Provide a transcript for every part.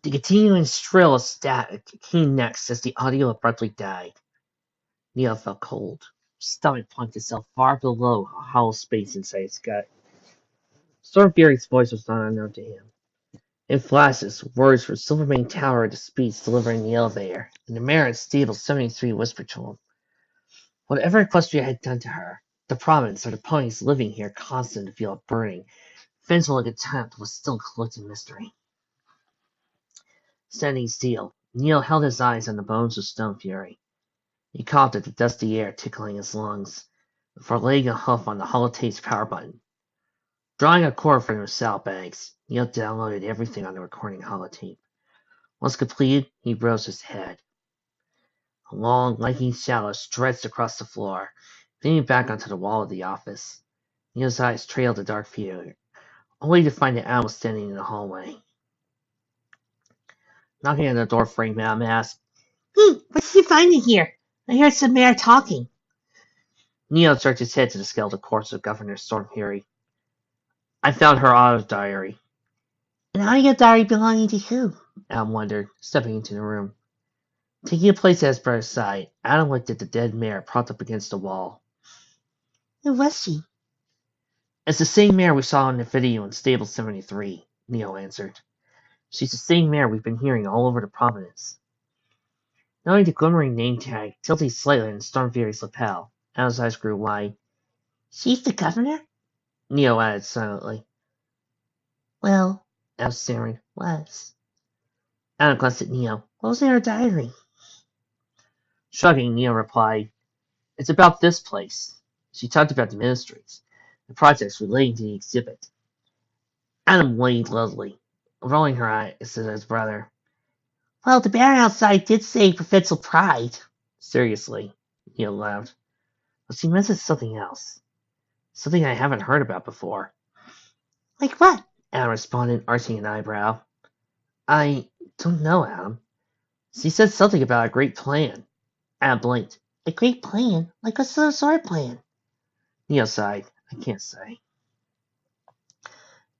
The continuing shrill of static came next as the audio abruptly died. Neo felt cold. His stomach plunked itself far below a hollow space inside his gut. Stormfury's voice was not unknown to him. In flashes, words from Silvermane Tower to speech delivered in the elevator, and the mayor at Stable 73 whispered to him. Whatever Equestria had done to her, the province or the ponies living here caused to feel a burning, vengeful contempt was still cloaked in mystery. Standing still, Neil held his eyes on the bones of Stonefury. He coughed at the dusty air tickling his lungs, before laying a hoof on the holotapes power button. Drawing a cord from his saddlebags, Neil downloaded everything on the recording holotape. Once completed, he rose his head. A long, lightning shadow stretched across the floor, leaning back onto the wall of the office. Neil's eyes trailed the dark figure, only to find that Al was standing in the hallway. Knocking on the door frame, Adam asked, what's he finding here? I heard some mayor talking. Neil jerked his head to the skeletal corpse of Governor Stormfury. I found her auto diary. An audio diary belonging to who? Adam wondered, stepping into the room. Taking a place at his brother's side, Adam looked at the dead mare propped up against the wall. Who was she? It's the same mare we saw in the video in Stable 73, Neil answered. She's the same mare we've been hearing all over the province. Knowing the glimmering name tag tilting slightly in Stormfury's lapel, Adam's eyes grew wide. She's the governor? Neil added silently. Well, Adam stammered, was. Adam glanced at Neil. What was in her diary? Shrugging, Neil replied, It's about this place. She talked about the ministries, the projects relating to the exhibit. Adam whined loudly, rolling her eyes at his brother. Well, the banner outside did say provincial pride. Seriously, Neil laughed. But she meant something else. Something I haven't heard about before. Like what? Adam responded, arching an eyebrow. I don't know, Adam. She said something about a great plan. Adam blinked. A great plan? Like what sort of plan? Neil sighed. I can't say.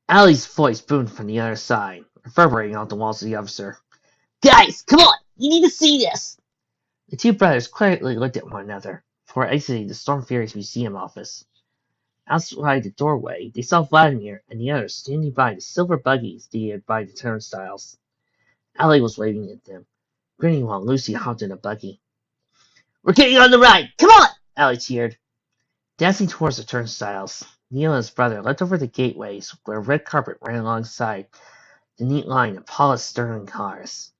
Allie's voice boomed from the other side, reverberating off the walls of the officer. Guys, come on! You need to see this! The two brothers quietly looked at one another before exiting the Stormfury's museum office. Outside the doorway, they saw Vladimir and the others standing by the silver buggies dated by the turnstiles. Allie was waving at them, grinning while Lucy hopped in a buggy. We're getting on the ride! Come on! Allie cheered. Dancing towards the turnstiles, Neil and his brother leapt over the gateways where a red carpet ran alongside the neat line of polished Sterling cars.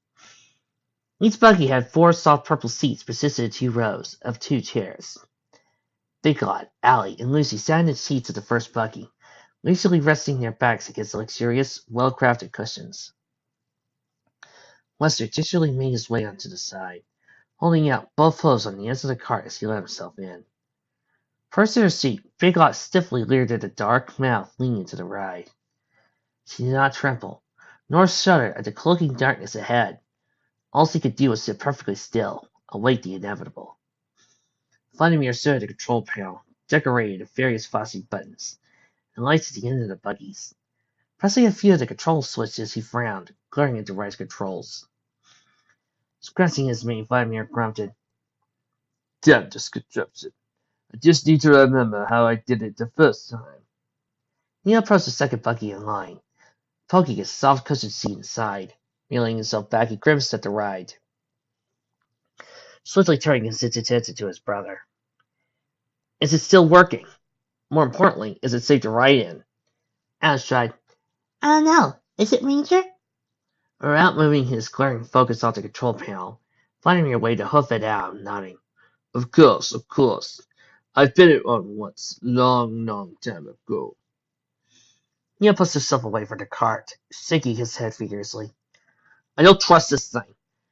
Each buggy had 4 soft purple seats persisted in 2 rows of 2 chairs. Big Lot, Allie, and Lucy sat in the seats of the first buggy, lazily resting their backs against the luxurious, well-crafted cushions. Lester gingerly made his way onto the side, holding out both hooves on the ends of the cart as he let himself in. First in her seat, Big Lot stiffly leered at the dark mouth leaning to the ride. She did not tremble, nor shudder at the cloaking darkness ahead. All she could do was sit perfectly still, await the inevitable. Vladimir stood at the control panel, decorated with various fussy buttons, and lights at the end of the buggies. Pressing a few of the control switches, he frowned, glaring at the ride's controls. Scratching his mane, Vladimir grunted. Damn this contraption. I just need to remember how I did it the first time. Neil approached the second buggy in line, poking his soft cushioned seat inside. Reeling himself back, he grimaced at the ride, swiftly turning his attention to his brother. Is it still working? More importantly, is it safe to ride in? Alice tried. I don't know. Is it, Ranger? Without moving his glaring focus off the control panel, Vladimir waved a hoof at Adam, nodding. Of course, of course. I've been it on once, long time ago. Neil pushed himself away from the cart, shaking his head furiously. I don't trust this thing.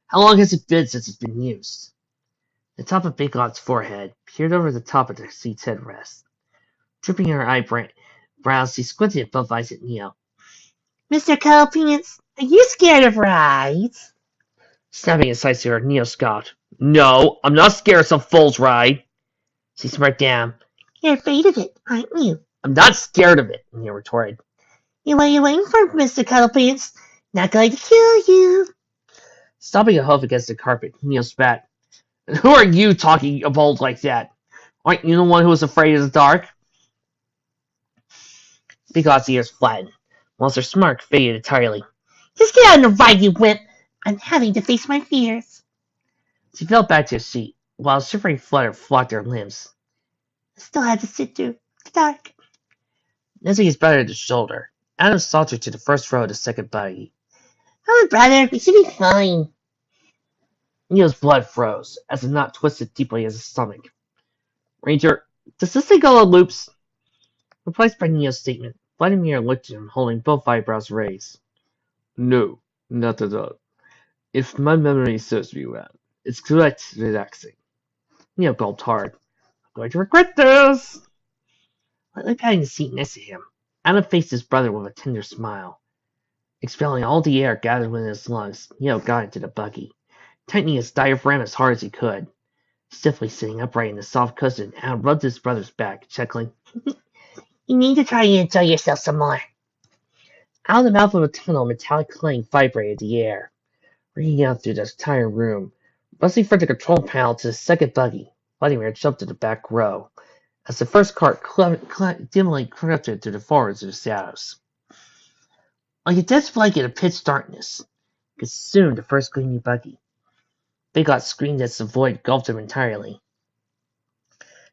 How long has it been since it's been used? The top of Big Lot's forehead peered over the top of the seat's headrest. Dripping her eyebrows, she squinted both eyes at Neil. Mr. Copants, are you scared of rides? Snapping his sights to her, Neil scoffed. No, I'm not scared of some fool's ride. She smirked down. You're afraid of it, aren't you? I'm not scared of it, Neil retorted. What are you waiting for, Mr. Cuddlepants? Not going to kill you. Stomping a hoof against the carpet, Neo spat. And who are you talking about like that? Aren't you the one who was afraid of the dark? Bigot's ears flattened, whilst her smirk faded entirely. Just get out of the ride, you wimp! I'm having to face my fears. She fell back to her seat, while a shivering flutter flocked her limbs. I still had to sit through the dark. Nudging his brother to the shoulder, Adam sauntered to the first row of the second buggy. Come on, brother, we should be fine. Neo's blood froze, as the knot twisted deeply in his stomach. Ranger, does this thing go on loops? Replaced by Neo's statement, Vladimir looked at him, holding both eyebrows raised. No, not at all. If my memory serves me well, it's quite relaxing. Neo gulped hard. I'm going to regret this! Lightly patting the seat next to him, Adam faced his brother with a tender smile. Expelling all the air gathered within his lungs, Neo got into the buggy, tightening his diaphragm as hard as he could. Stiffly sitting upright in the soft cushion, Adam rubbed his brother's back, chuckling. You need to try and enjoy yourself some more. Out of the mouth of a tunnel, metallic clang vibrated the air, ringing out through the entire room. Buzzing from the control panel to the second buggy, Vladimir jumped to the back row, as the first cart dimly drifted through the forwards of the shadows. Like a dense blanket of pitch darkness, consumed the first gleaming buggy. Bigot screamed as the void engulfed him entirely.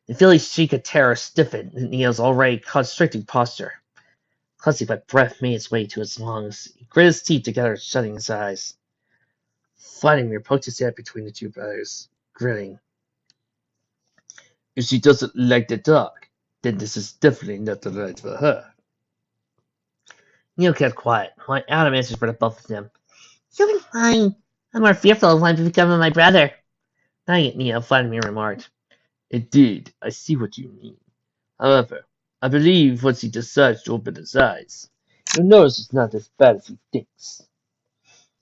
The filly's shriek of terror stiffened Neo's already constricting posture. Clutching by breath made its way to his lungs. He grit his teeth together, shutting his eyes. Vladimir poked his head between the two brothers, grinning. If she doesn't like the dark, then this is definitely not the ride for her. Neo kept quiet, while Adam answered for the both of them. You'll be fine. I'm more fearful of what becoming my brother. Nodding at Neo, Vladimir remarked. Indeed, I see what you mean. However, I believe once he decides to open his eyes, he'll notice it's not as bad as he thinks.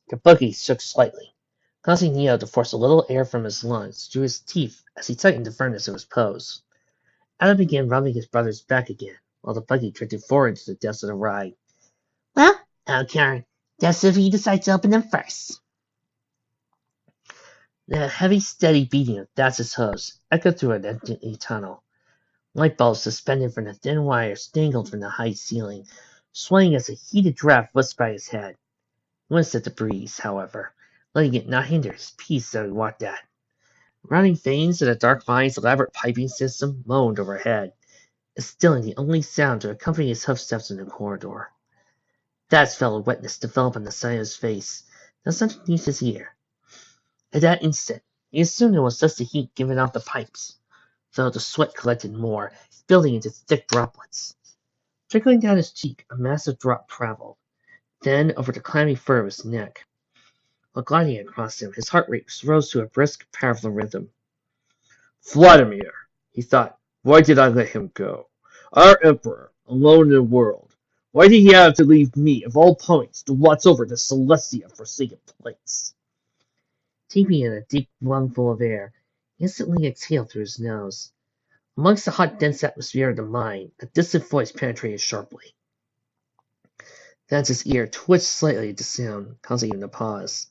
The buggy shook slightly, causing Neo to force a little air from his lungs through his teeth as he tightened the firmness of his pose. Adam began rubbing his brother's back again, while the buggy drifted forward into the depths of the ride. Well, I don't care. That's if he decides to open them first. The heavy, steady beating of Dats's hooves echoed through an empty tunnel. Light bulbs suspended from the thin wires dangled from the high ceiling, swaying as a heated draft whisked by his head. He winced at the breeze, however, letting it not hinder his peace as he walked at. Running veins of the dark vine's elaborate piping system moaned overhead, instilling the only sound to accompany his hoofsteps in the corridor. Dats felt a wetness develop on the side of his face, just underneath his ear. At that instant, he assumed it was just the heat giving out the pipes, though the sweat collected more, building into thick droplets. Trickling down his cheek, a massive drop traveled, then over the clammy fur of his neck. While gliding across him, his heart rate rose to a brisk, powerful rhythm. Vladimir, he thought, why did I let him go? Our emperor, alone in the world. Why did he have to leave me, of all points, to watch over the Celestia forsaken place? Taking in a deep lungful of air, he instantly exhaled through his nose. Amongst the hot, dense atmosphere of the mine, a distant voice penetrated sharply. Dance's ear twitched slightly at the sound, causing him to pause.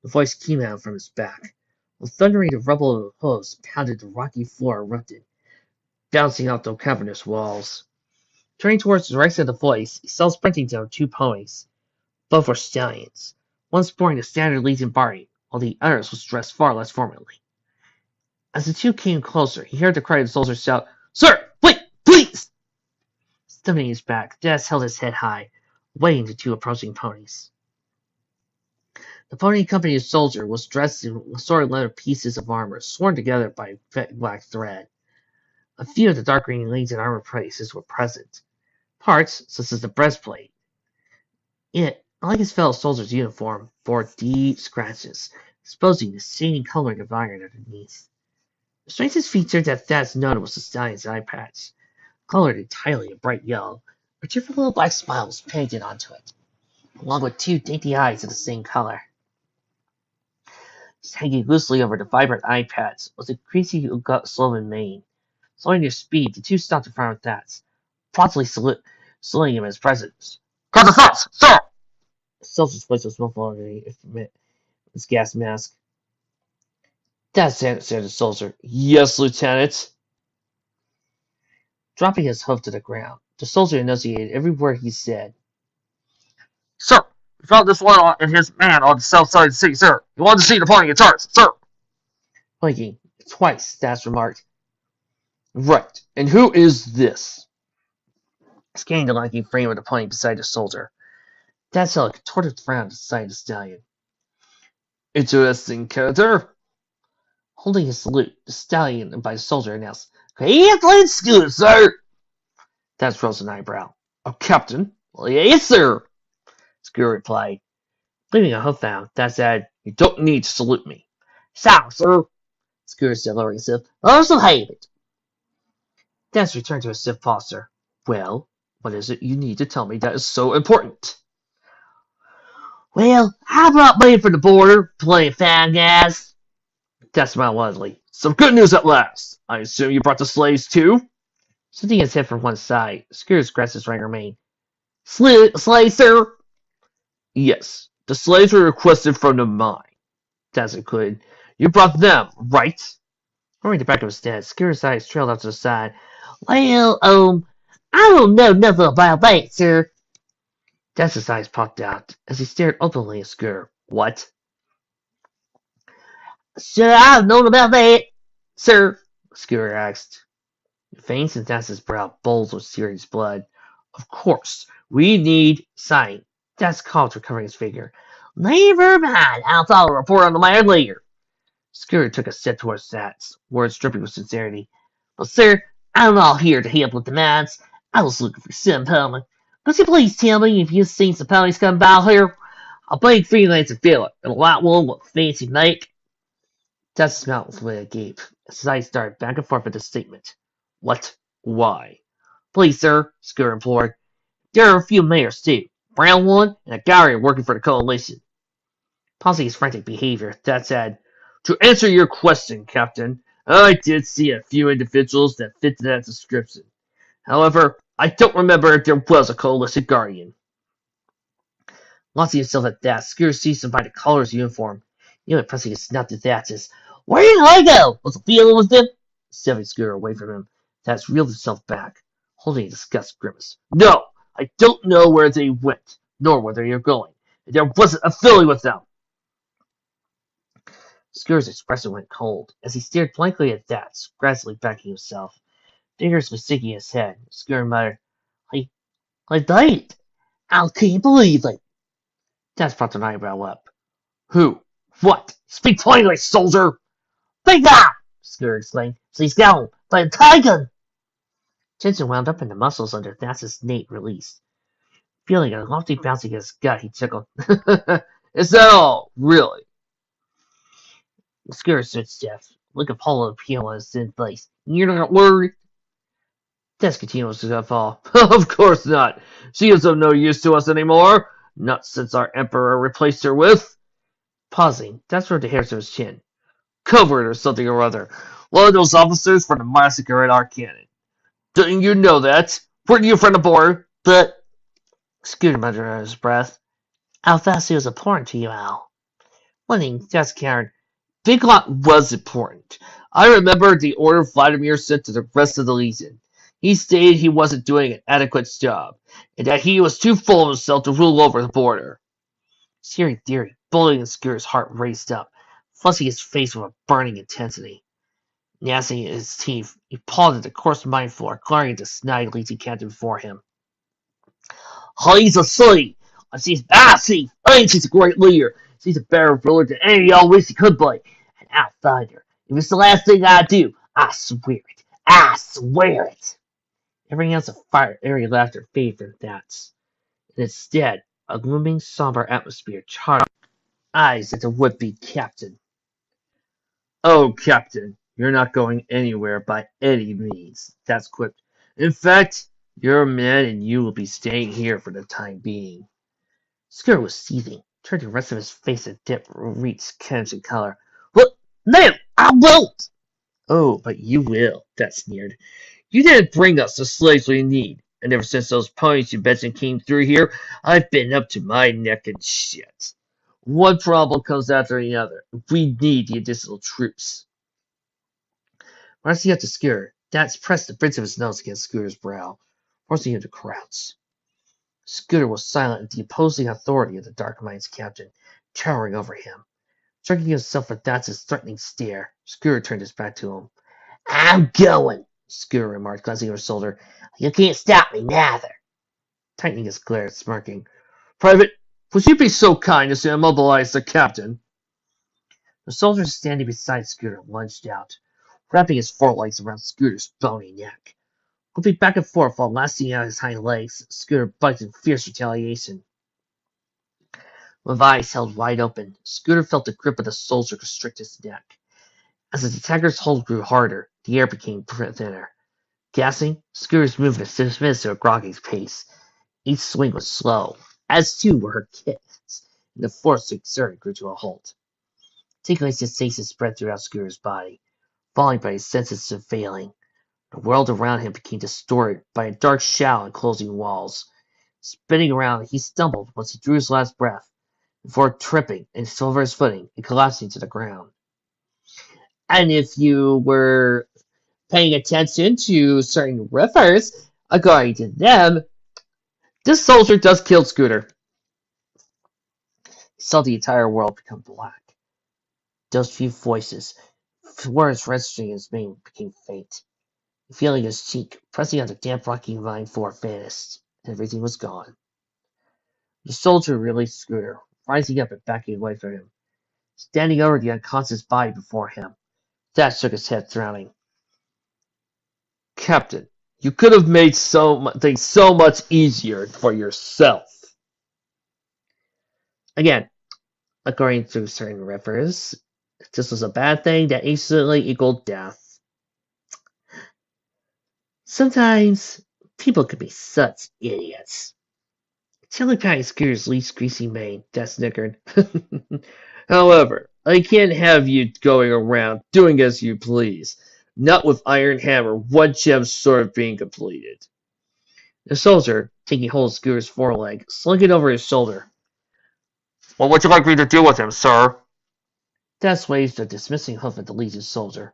The voice came out from his back. While thundering the rumble of the hooves pounded the rocky floor erupted, bouncing off the cavernous walls. Turning towards the direction of the voice, he saw sprinting down two ponies. Both were stallions, one sporting the standard Legion bari, while the other was dressed far less formally. As the two came closer, he heard the cry of the soldiers shout, Sir! Wait! Please! Stiffening his back, Daz held his head high, weighing the two approaching ponies. The pony accompanying the soldier was dressed in assorted leather pieces of armor, sworn together by black thread. A few of the dark green Legion armor pieces were present. Parts, such as the breastplate, it, like his fellow soldier's uniform, bore deep scratches, exposing the shiny coloring of iron underneath. The strangest feature that Thad's noted was the stallion's eye patch, colored entirely a bright yellow, where two little black smiles painted onto it, along with two dainty eyes of the same color. Hanging loosely over the vibrant eye patch was a greasy Sloven mane. Slowing their speed, the two stopped in front of Thad's, promptly saluting him in his presence. Cut the thoughts, sir! Soldier's place was muffled underneath his gas mask. That's it, said the soldier. Yes, Lieutenant. Dropping his hoof to the ground, the soldier enunciated every word he said. Sir, we found this one and his man on the south side of the city, sir. You want to see the party in charge, sir? Blinking twice, Stas remarked. Right, and who is this? Scanning the lanky frame of the pony beside the soldier, Stas held a contorted frown beside the stallion. Interesting character. Holding his salute, the stallion by the soldier announced, Cleveland School, sir! Stas rose an eyebrow. Oh, Captain? Well, yes, sir, Skewer replied. Leaving a hoof down, Stas said, You don't need to salute me. So, sir, Skewer said, lowering himself, also hate it. Stas returned to his stiff posture. Well, what is it you need to tell me that is so important? Well, I brought money from the border, plenty of fine gas. Stas smiled widely. Some good news at last. I assume you brought the slaves too? Shifting his head from one side, Skewer grasped his right arm. Slaves, sir? Yes, the slaves were requested from the mine. Stas included. You brought them, right? Hurrying back to his desk, Skewer's eyes trailed out to the side. Well, I don't know nothing about that, sir. Stas's eyes popped out as he stared openly at Skewer. What? Sure, I've known about that, sir, Skewer asked. The veins in Stas's brow bulged with serious blood. Of course, we need sign. Stas called, recovering his figure. Never mind, I'll file a report on the matter later. Skewer took a step towards Stas, words dripping with sincerity. But, sir, I'm not here to help with demands. I was looking for some pony. Could you please tell me if you've seen some ponies come by here? I'll pay 3 nights a fillet, and a white one with a fancy neck. Stas' mouth was lit agape as his eyes darted back and forth at the statement. What? Why? Please, sir, Skewer implored. There are a few mayors, too. Brown one, and a Gowrie working for the coalition. Pausing his frantic behavior, Stas said, To answer your question, Captain, I did see a few individuals that fit that description. However, I don't remember if there was a coalition guardian. Launching himself at that, Skewer seized him by the collar of his uniform, nearly pressing his snout to Stas. Where did I go? Was the feeling with them? Shoving Skewer away from him, Stas reeled himself back, holding a disgusted grimace. No, I don't know where they went, nor where they are going. And there wasn't a filly with them. Skewer's expression went cold as he stared blankly at Stas, gradually backing himself. Fingers mistaking his head, Skewer muttered, I died. I can't believe it. Stas propped an eyebrow up. Who? What? Speak plainly, soldier! Speak up! Skewer exclaimed. She's gone. By taken! Tension wound up in the muscles under Stas's nape released. Feeling a lofty bounce against his gut, he chuckled. Is that all? Really? Skewer stood stiff, look of hollow appeal on his thin face. You're not worried? Stas continued to fall. Of course not. She is of no use to us anymore. Not since our emperor replaced her with... Pausing, Stas rubbed the hairs of his chin. Covert or something or other. One of those officers from the massacre at our cannon. Didn't you know that? Weren't you from the border? But... Skewer muttered under his breath. How fast he was important to you, Al. One thing, Stas carried. Big Lot was important. I remember the order Vladimir sent to the rest of the Legion. He stated he wasn't doing an adequate job, and that he was too full of himself to rule over the border. Searing theory, bullying in Skewer's heart raced up, flushing his face with a burning intensity. Gnashing his teeth, he pawed at the coarse mine floor, glaring at the snide Legion captain before him. He's a silly! She's thief! And she's a great leader! She's a better ruler than any of y'all wish he could be! An outsider! If it's the last thing I do, I swear it! I swear it! Every ounce of fire, airy laughter faded from Stas, and instead, a glooming, somber atmosphere charged eyes at the would-be captain. Oh, Captain, you're not going anywhere by any means, Stas quipped. In fact, you're a man and you will be staying here for the time being. Skewer was seething, turning the rest of his face a dip reached crimson color. What? No, I won't! Oh, but you will, Stas sneered. You didn't bring us the slaves we need, And ever since those ponies you mentioned came through here, I've been up to my neck in shit. One problem comes after the other. We need the additional troops. Rising up to Scooter, Dax pressed the bridge of his nose against Scooter's brow, forcing him to crouch. Scooter was silent at the opposing authority of the Dark Mind's captain, towering over him. Striking himself with Dax's threatening stare, Scooter turned his back to him. I'm going, Scooter remarked, glancing over his shoulder. You can't stop me, neither. Tightening his glare, smirking. Private, would you be so kind as to immobilize the captain? The soldier standing beside Scooter lunged out, wrapping his forelegs around Scooter's bony neck. Flipping back and forth while lasting out his hind legs, Scooter bucked in fierce retaliation. With eyes held wide open, Scooter felt the grip of the soldier constrict his neck. As the attacker's hold grew harder, the air became thinner. Gasping, Scooter's movements dismissed to a groggy pace. Each swing was slow, as too were her kicks, and the force to exert grew to a halt. Tingling sensation spread throughout Scooter's body, falling by his senses to failing. The world around him became distorted by a dark shadow and closing walls. Spinning around, he stumbled once he drew his last breath, before tripping and over his footing and collapsing to the ground. And if you were paying attention to certain riffers, according to them, this soldier does kill Scooter. He saw the entire world become black. Those few voices, words registering his name, became faint. Feeling his cheek, pressing on the damp rocky vine floor vanished, and everything was gone. The soldier released Scooter, rising up and backing away from him, standing over the unconscious body before him. Dax shook his head, frowning. Captain, you could have made things so much easier for yourself. Again, according to certain riffers, this was a bad thing that instantly equaled death. Sometimes people could be such idiots. Chili Pie Scooter's least greasy mane, Dax snickered. However, I can't have you going around doing as you please. Not with Iron Hammer, one gem sword being completed. The soldier, taking hold of Scooter's foreleg, slung it over his shoulder. What would you like me to do with him, sir? Dax waved a dismissing hoof at the legion soldier.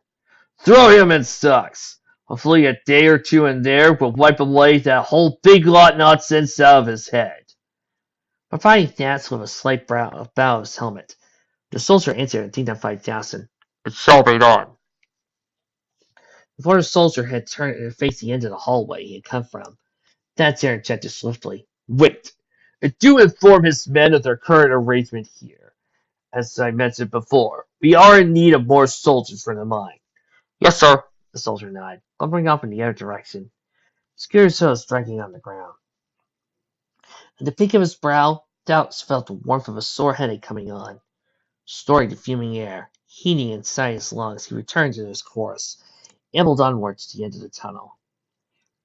Throw him in stocks. Hopefully a day or two in there will wipe away that whole big lot nonsense out of his head. Providing Dax with a slight bow of his helmet, the soldier answered a dignified fashion. It shall be done. Before the soldier had turned and faced the end of the hallway he had come from, Dax interjected swiftly. Wait! Do inform his men of their current arrangement here. As I mentioned before, we are in need of more soldiers for the mine. Yes, sir, the soldier nodded, lumbering off in the other direction. Scooter's toe striking on the ground. At the peak of his brow, Dax felt the warmth of a sore headache coming on. Storing the fuming air, heating inside his lungs, he returned to his course, ambled onwards to the end of the tunnel.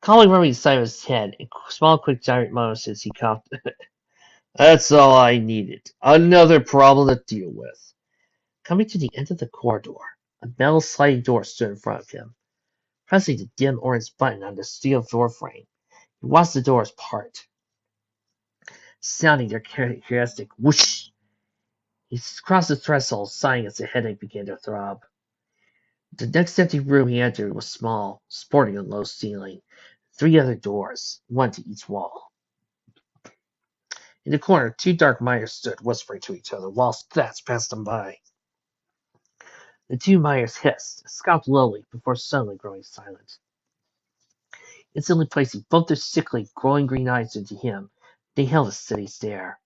Calmly rubbing the side of his head, in small quick giant motions, he coughed. That's all I needed. Another problem to deal with. Coming to the end of the corridor, a metal sliding door stood in front of him. Pressing the dim orange button on the steel door frame, he watched the doors part. Sounding their characteristic whoosh, he crossed the threshold, sighing as the headache began to throb. The next empty room he entered was small, sporting a low ceiling, 3 other doors, one to each wall. In the corner, 2 dark miners stood, whispering to each other, whilst Dax passed them by. The 2 miners hissed, scoffed lowly, before suddenly growing silent. Instantly placing both their sickly, glowing green eyes into him, they held a steady stare.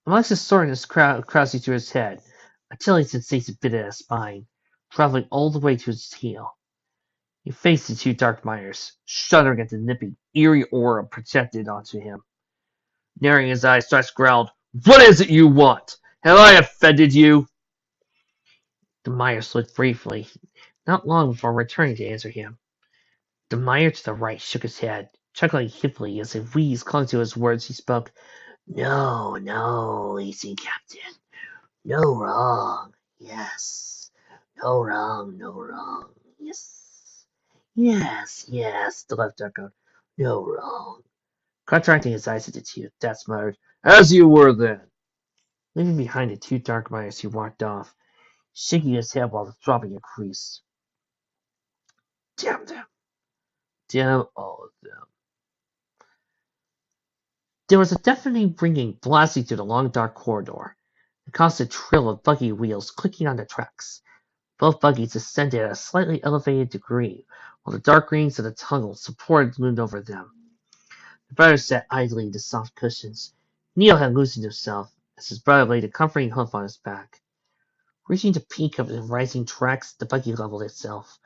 Amongst the soreness crowding through his head, a chilling sensation bit at his spine, traveling all the way to his heel. He faced the 2 dark miners, shuddering at the nipping, eerie aura projected onto him. Narrowing his eyes, Dax growled, What is it you want? Have I offended you? The miners looked briefly, not long before returning to answer him. The miner to the right shook his head, chuckling hippily as a wheeze clung to his words. He spoke, No, easy captain. No wrong. Yes. No wrong. Yes. Yes, the left echoed. No wrong. Contracting his eyes into two, Death muttered, As you were then. Leaving behind the two dark miners, he walked off, shaking his head while dropping a crease. Damn them. Damn all of them. There was a deafening ringing blasting through the long dark corridor. The constant trill of buggy wheels clicking on the tracks. Both buggies ascended at a slightly elevated degree, while the dark rings of the tunnel supported loomed over them. The brother sat idly in the soft cushions. Neil had loosened himself, as his brother laid a comforting hoof on his back. Reaching the peak of the rising tracks, the buggy leveled itself,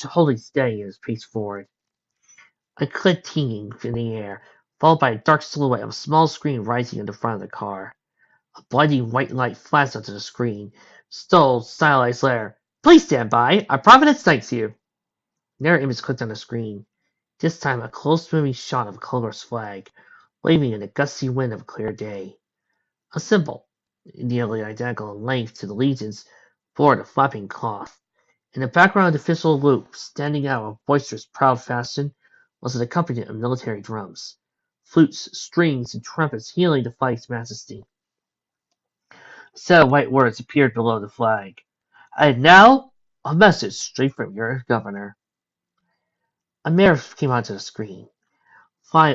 holding steady in its pace forward. A click tinging in the air, followed by a dark silhouette of a small screen rising in the front of the car. A blinding white light flashed onto the screen. Stol's stylized letter. Please stand by. Our Providence thanks you. Another image clicked on the screen. This time a close-moving shot of a colorless flag, waving in the gusty wind of a clear day. A symbol, nearly identical in length to the Legion's, bore the flapping cloth. In the background of the official loop, standing out in a boisterous, proud fashion, was an accompaniment of military drums, flutes, strings, and trumpets hailing the flag's majesty. A set of white words appeared below the flag. And now, a message straight from your governor. A mayor came onto the screen,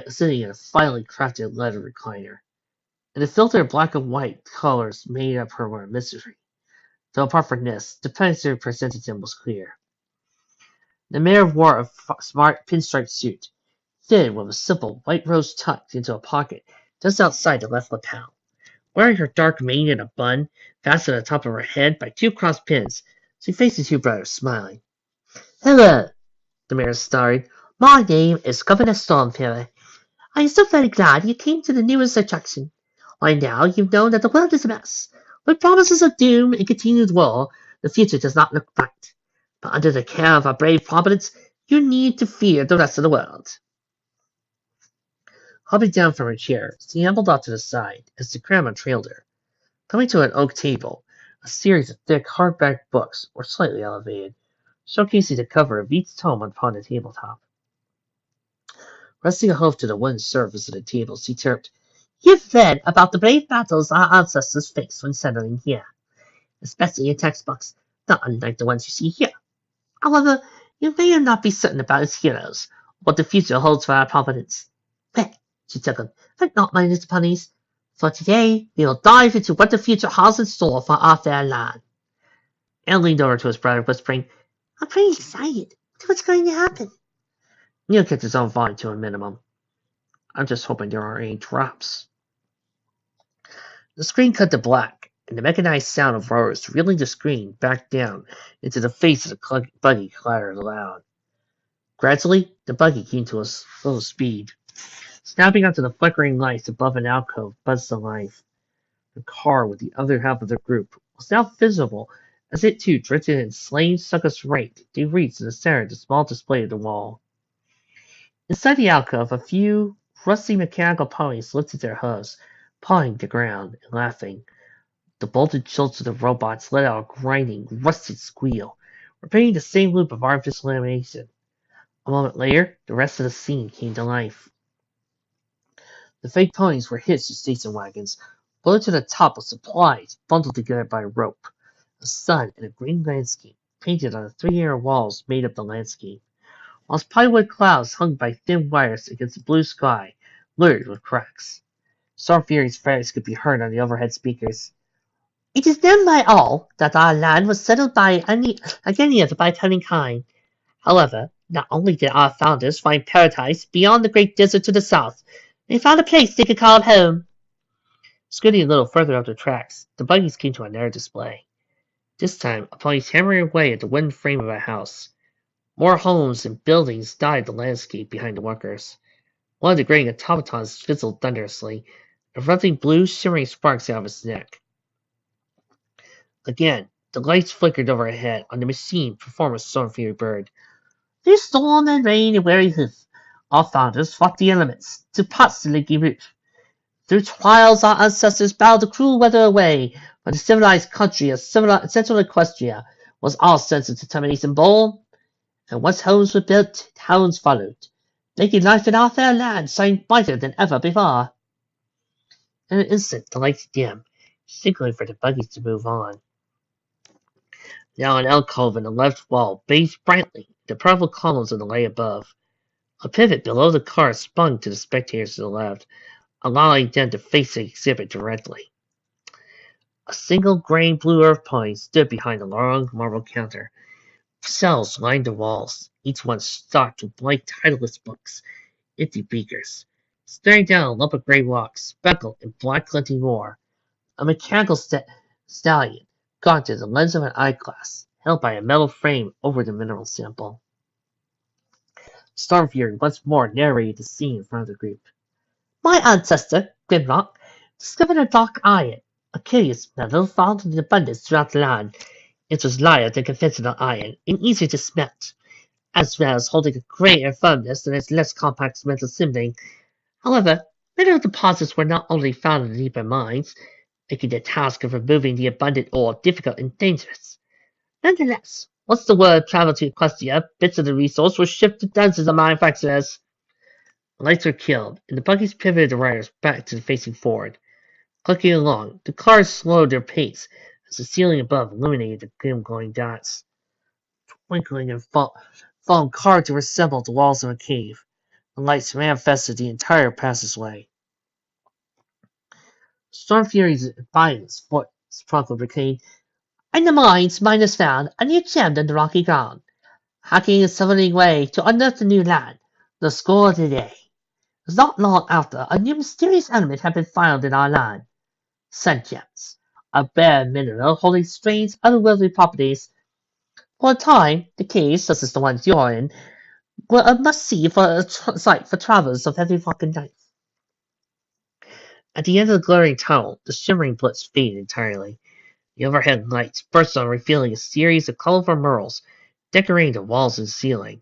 sitting in a finely crafted leather recliner. In the filtered black and white colors made up her mystery. Though apart from this, the picture presented him was clear. The mayor wore a smart pinstripe suit, fitted with a simple white rose tucked into a pocket just outside the left lapel. Wearing her dark mane in a bun, fastened at the top of her head by two cross pins, she faced the two brothers, smiling. Hello, the mayor started. My name is Governor Stormfairy. I am so very glad you came to the newest attraction. By now you've known that the world is a mess. With promises of doom and continued war, the future does not look bright. But under the care of our brave Providence, you need to fear the rest of the world. Hopping down from her chair, she ambled off to the side as the grandma trailed her. Coming to an oak table, a series of thick hardback books were slightly elevated, showcasing the cover of each tome upon the tabletop. Resting a hoof to the wooden surface of the table, she chirped, You've read about the brave battles our ancestors faced when settling here, especially in textbooks, not unlike the ones you see here. However, you may not be certain about its heroes, or what the future holds for our Providence. Well, she chuckled, but not mind its punies. For today, we will dive into what the future has in store for our fair land. Anne leaned over to his brother, whispering, I'm pretty excited. What's going to happen? Neil kept his own volume to a minimum. I'm just hoping there aren't any drops. The screen cut to black, and the mechanized sound of rowers reeling the screen back down into the face of the buggy clattered aloud. Gradually, the buggy came to a slow speed. Snapping onto the flickering lights above an alcove buzzed to life. The car with the other half of the group was now visible as it too drifted in slain suckus rate they reached in the center of the small display of the wall. Inside the alcove, a few rusty mechanical ponies lifted their hooves, pawing the ground and laughing. The bolted chilts of the robots let out a grinding, rusted squeal, repeating the same loop of artificial animation. A moment later, the rest of the scene came to life. The fake ponies were hitched to station wagons, loaded to the top with supplies bundled together by rope. A sun and a green landscape painted on the 3-air walls made up the landscape, whilst plywood clouds hung by thin wires against the blue sky, littered with cracks. Stormfury's voice could be heard on the overhead speakers. It is known by all that our land was settled by any of the bipedal kind. However, not only did our founders find paradise beyond the great desert to the south, they found a place they could call home. Scooting a little further up the tracks, the buggies came to another display. This time, a pony's hammering away at the wooden frame of a house. More homes and buildings dotted the landscape behind the workers. One of the gray automatons fizzled thunderously, erupting blue, shimmering sparks out of its neck. Again, the lights flickered overhead on the machine performed a Stormfury bird. Through storm and rain and weary hoof, our founders fought the elements to patch the leaky roof. Through trials, our ancestors battled the cruel weather away, but the civilized country of central Equestria was our sense of determination born. And once homes were built, towns followed. making life in our fair land seem brighter than ever before. In an instant, the lights dim, signaling for the buggies to move on. Now an alcove in the left wall bathed brightly the purple columns of the light above. A pivot below the car spun to the spectators to the left, allowing them to face the exhibit directly. A single grey blue earth pony stood behind a long marble counter. Shelves lined the walls, each one stocked with blank titleless books, empty beakers. Staring down a lump of grey rock, speckled in black glinting ore, a mechanical stallion gaunt through the lens of an eyeglass, held by a metal frame over the mineral sample. Stormfury once more narrated the scene in front of the group. My ancestor, Grimlock, discovered a dark iron, a curious metal found in abundance throughout the land. It was lighter than conventional iron and easier to smelt, as well as holding a greater firmness than its less compact metal sibling. However, mineral deposits were not only found in deeper mines, making the task of removing the abundant ore difficult and dangerous. Nonetheless, once the word traveled to Equestria, bits of the resource were shipped to dozens of manufacturers. The lights were killed, and the buggies pivoted the riders back to facing forward. Clucking along, the cars slowed their pace as the ceiling above illuminated the dim glowing dots. Twinkling and falling cards were assembled the walls of a cave. The lights manifested the entire passageway. Stormfury's violence voice proclaimed, in the mines, miners found a new gem in the rocky ground. Hacking a summoning way to unearth the new land, the score of the day. It was not long after a new mysterious element had been found in our land. Sun gems, a rare mineral holding strange, otherworldly properties. For a time, the caves, such as the ones you're in, were a must-see sight for travelers of every walk and life. At the end of the glaring tunnel, the shimmering blitz faded entirely. The overhead lights burst on, revealing a series of colorful murals decorating the walls and ceiling.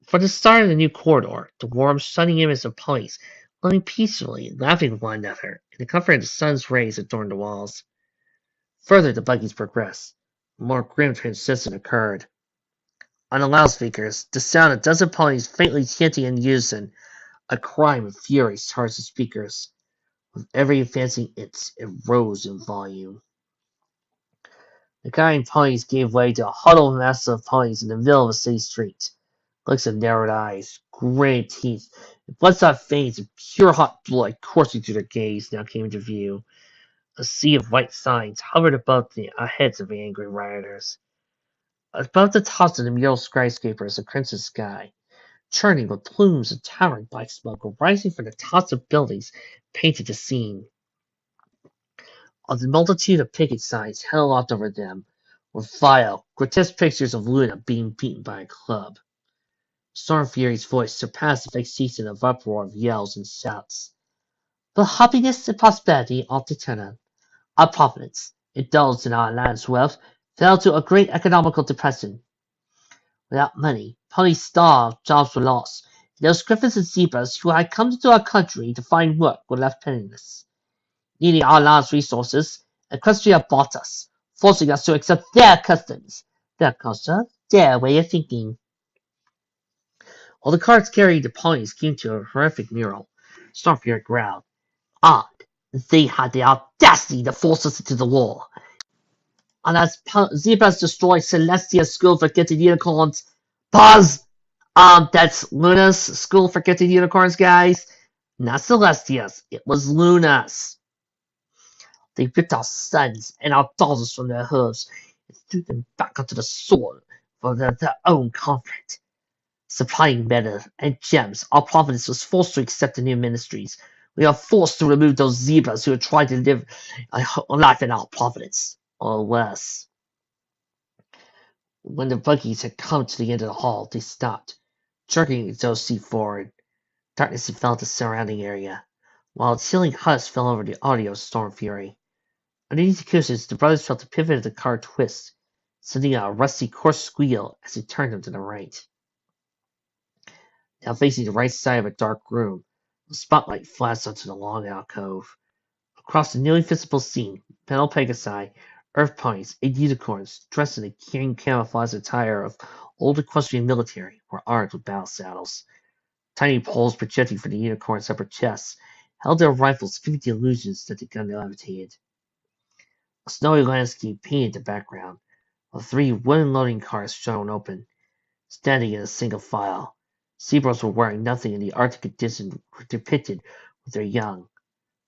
For the start of the new corridor, the warm, sunny images of ponies living peacefully and laughing with one another, and the comfort of the sun's rays adorned the walls. Further, the buggies progressed. A more grim transition occurred. On the loudspeakers, the sound of a dozen ponies faintly chanting in unison, a crime of fury charged the speakers. With every advancing inch, it rose in volume. The guiding ponies gave way to a huddled mass of ponies in the middle of a city street. Looks of narrowed eyes, grinning teeth, and bloodshot veins, and pure hot blood coursing through their gaze now came into view. A sea of white signs hovered above the heads of the angry rioters. Above the tops of the mural skyscrapers, a crimson sky, churning with plumes of towering black smoke, were rising from the tops of buildings, painted the scene. On the multitude of picket signs held aloft over them were vile, grotesque pictures of Luna being beaten by a club. Stormfury's voice surpassed the vexation of uproar of yells and shouts. But happiness and prosperity are eternal. Our providence, indulged in our land's wealth, fell to a great economical depression. Without money, ponies starved, jobs were lost, and those griffins and zebras who had come to our country to find work were left penniless. Needing our land's resources, Equestria bought us, forcing us to accept their customs, their culture, their way of thinking. While the carts carrying the ponies came to a horrific mural, Stormfury growled, Odd, they had the audacity to force us into the war. And as zebras destroy Celestia's school for getting unicorns, pause! That's Luna's school for getting unicorns, guys. Not Celestia's, it was Luna's. They ripped our sons and our daughters from their hooves and threw them back onto the soil for their own comfort. Supplying metal and gems, our province was forced to accept the new ministries. We are forced to remove those zebras who have tried to live a life in our province, or worse. When the buggies had come to the end of the hall, they stopped, jerking those seat forward. Darkness enveloped the surrounding area, while a chilling hush fell over the audio of Stormfury. Underneath the cushions, the brothers felt the pivot of the car twist, sending out a rusty, coarse squeal as they turned them to the right. Now facing the right side of a dark room, the spotlight flashed onto the long alcove. Across the nearly visible scene, metal pegasi, earth ponies, and unicorns, dressed in the king camouflage attire of old equestrian military, were armed with battle saddles. Tiny poles projecting from the unicorn's upper chest held their rifles, giving the illusions that the gun levitated. A snowy landscape painted the background, while 3 wooden loading cars shone open, standing in a single file. Zebras were wearing nothing in the Arctic conditions depicted with their young.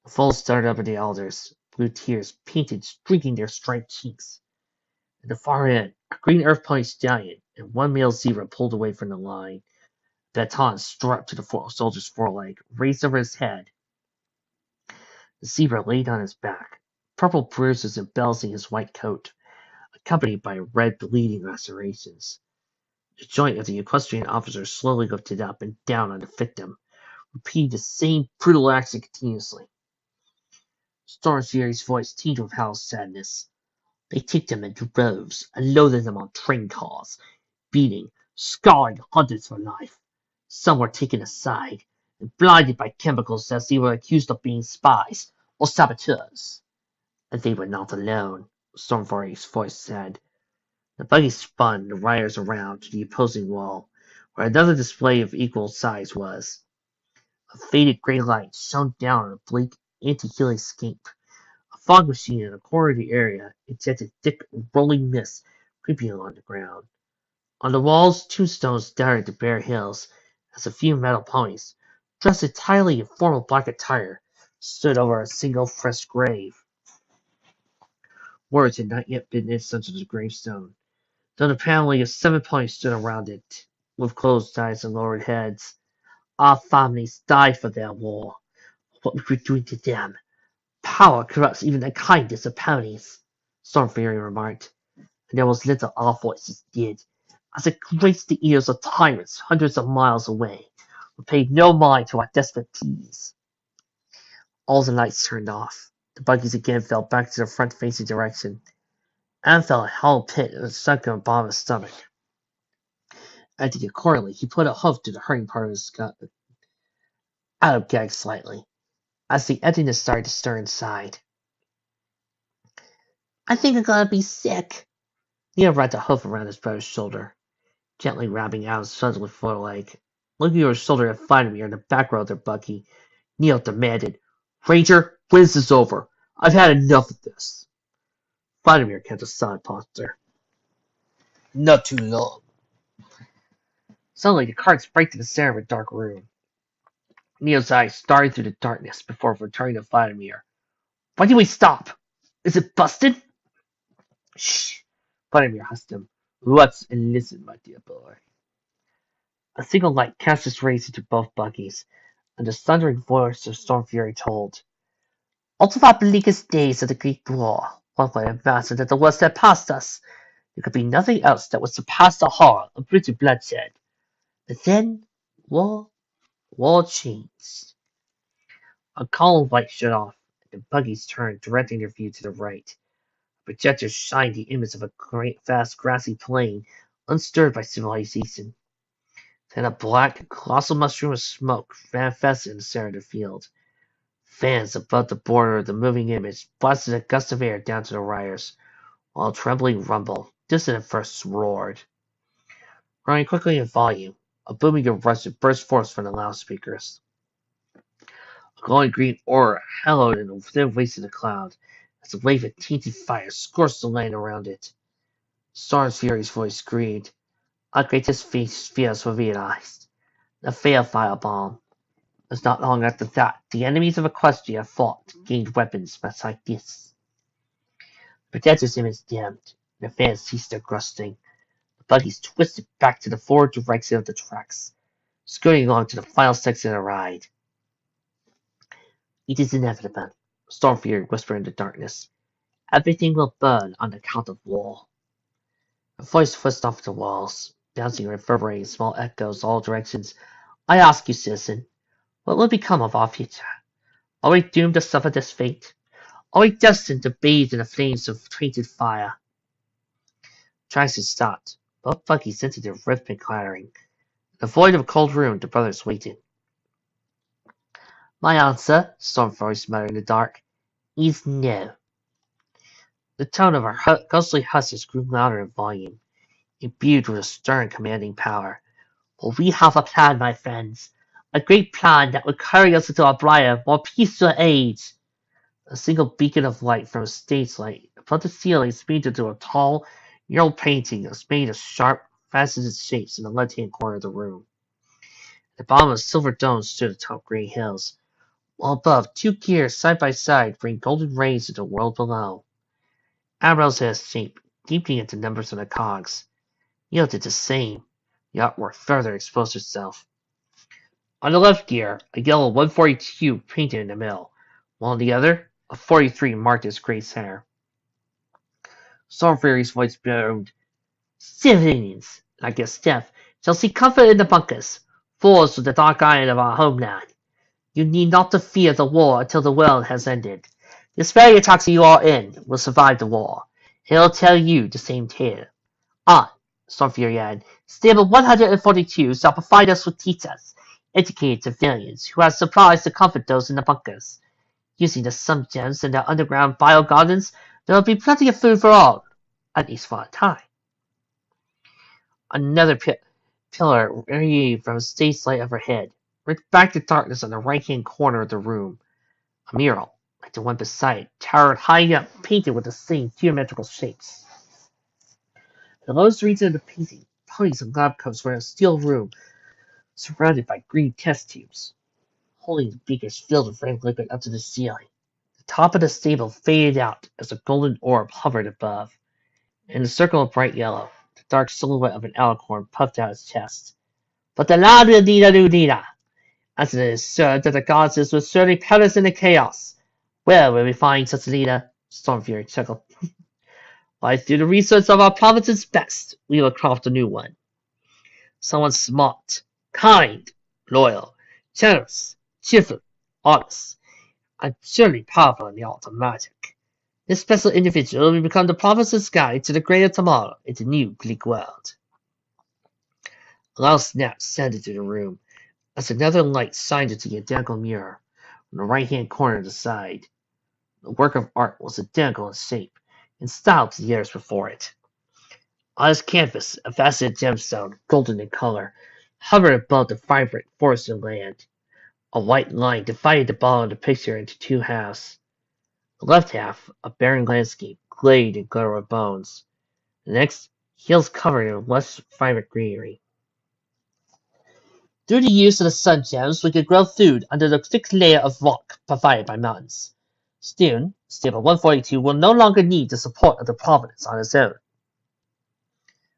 The foals started up at the elders, blue tears painted, streaking their striped cheeks. At the far end, a green earth pony stallion and 1 male zebra pulled away from the line. The baton strapped to the soldier's foreleg, raised over his head. The zebra laid on his back, purple bruises embellishing his white coat, accompanied by red bleeding lacerations. The joint of the equestrian officer slowly lifted up and down on the victim, repeating the same brutal action continuously. Stormfury's voice teemed with Hal's sadness. They took them in droves and loaded them on train cars, beating, scarring hundreds for life. Some were taken aside and blinded by chemicals as they were accused of being spies or saboteurs. And they were not alone, Stormfury's voice said. The buggy spun the riders around to the opposing wall, where another display of equal size was. A faded gray light shone down on a bleak anti-helioscape. A fog machine in a corner of the area ejected thick, rolling mist creeping along the ground. On the walls, tombstones dotted the bare hills, as a few metal ponies, dressed entirely in formal black attire, stood over a single fresh grave. Words had not yet been etched onto the gravestone, though the paneling of 7 ponies stood around it, with closed eyes and lowered heads. Our families died for their war. What we were doing to them. Power corrupts even the kindness of ponies, Stormfury remarked, and there was little our voices did, as it graced the ears of tyrants hundreds of miles away, who paid no mind to our desperate pleas. All the lights turned off. The buggies again fell back to the front-facing direction. Anne felt a hollow pit in the sunken bottom of his stomach. Acting accordingly, he put a hoof to the hurting part of his gut. Adam gagged slightly, as the emptiness started to stir inside. I think I'm gonna be sick. Neil wrapped a hoof around his brother's shoulder, gently wrapping Adam's suddenly foreleg. Looking over his shoulder at Vladimir in the back row of their buggy, Neil demanded, Ranger, when is this over? I've had enough of this. Vladimir kept a solid posture. Not too long. Suddenly, the cart sprang to the center of a dark room. Neil's eyes started through the darkness before returning to Vladimir. Why did we stop? Is it busted? Shh. Vladimir husked him. Let's listen, my dear boy. A single light cast its rays into both buggies, and the thundering voice of Stormfury told. Out of our bleakest days of the Greek War, one might imagine that the worst had passed us. There could be nothing else that would surpass the horror of brutal bloodshed. But then, war changed. A column of light shut off, and the buggies turned, directing their view to the right. A projector shined the image of a great, vast grassy plain, unstirred by civilization. Then a black, colossal mushroom of smoke manifested in the center of the field. Fans above the border of the moving image blasted a gust of air down to the riders, while a trembling rumble, distant at first, roared. Growing quickly in volume, a booming rush burst forth from the loudspeakers. A glowing green aura hallowed in the thin waste of the cloud, as a wave of tainted fire scorched the land around it. Stormfury's voice screamed, Our greatest fears were realized. The fair firebomb. It was not long after that the enemies of Equestria fought gained weapons much like this. The projector's image dimmed, and the fans ceased their grusting. The buggies twisted back to the forward direction of the tracks, scurrying along to the final section of the ride. It is inevitable, Stormfury whispered in the darkness. Everything will burn on account of war. The voice whizzed off the walls, bouncing and reverberating small echoes all directions. I ask you, citizen, what will become of our future? Are we doomed to suffer this fate? Are we destined to bathe in the flames of tainted fire? Traction stopped. Both buggies entered a rhythmic clattering. In the void of a cold room, the brothers waited. My answer, Stormfury muttered in the dark, is no. The tone of her ghostly hussies grew louder in volume, imbued with a stern, commanding power. Well, we have a plan, my friends. A great plan that would carry us into a brighter, more peaceful age. A single beacon of light from a stage light above the ceiling speeded into a tall, mural painting that was made of sharp, faceted shapes in the left-hand corner of the room. At the bottom of a silver dome stood atop green hills, while above, two gears side by side bring golden rays to the world below. Eyebrows had a shape, deepening into numbers on the cogs. Neil did the same. The artwork further exposed itself. On the left gear, a yellow 142 painted in the middle, while on the other, a 43 marked its gray center. Stormfury's voice boomed. Civilians, like your Steph, shall see comfort in the bunkers, fools with the dark iron of our homeland. You need not to fear the war until the world has ended. This very taxi you are in will survive the war. He'll tell you the same tale. Ah, Stormfury added, Stable 142 shall provide us with teachers, educated civilians, who have supplies to comfort those in the bunkers. Using the sun gems and their underground bio gardens, there will be plenty of food for all, at least for a time. Another pillar radiated from a stage light overhead, ripped back the darkness on the right-hand corner of the room. A mural, like the one beside it, towered high up, painted with the same geometrical shapes. The lowest region of the painting, ponies and lab coats were in a steel room, surrounded by green test tubes, holding the beakers filled with red liquid up to the ceiling. The top of the stable faded out as a golden orb hovered above. In a circle of bright yellow, the dark silhouette of an alicorn puffed out its chest. But the la-da-dee-da-doo-dee-da, as it is said that the goddesses will surely perish in the chaos. Where will we find such a leader? Stormfury chuckled. Why, through the research of our province's best, we will craft a new one. Someone smart, kind, loyal, generous, cheerful, honest, and surely powerful in the art of magic. This special individual will become the province's guide to the greater tomorrow in the new Greek world. A loud snap sounded through the room as another light shined into the identical mirror on the right-hand corner of the side. The work of art was identical in shape and style to the others before it. On its canvas, a faceted gemstone, golden in color, hovered above the vibrant forested land. A white line divided the bottom of the picture into two halves. The left half, a barren landscape, glade and glitter with bones. The next, hills covered in lush, vibrant greenery. Through the use of the sun gems, we could grow food under the thick layer of rock provided by mountains. Soon, Stable 142 will no longer need the support of the province on its own.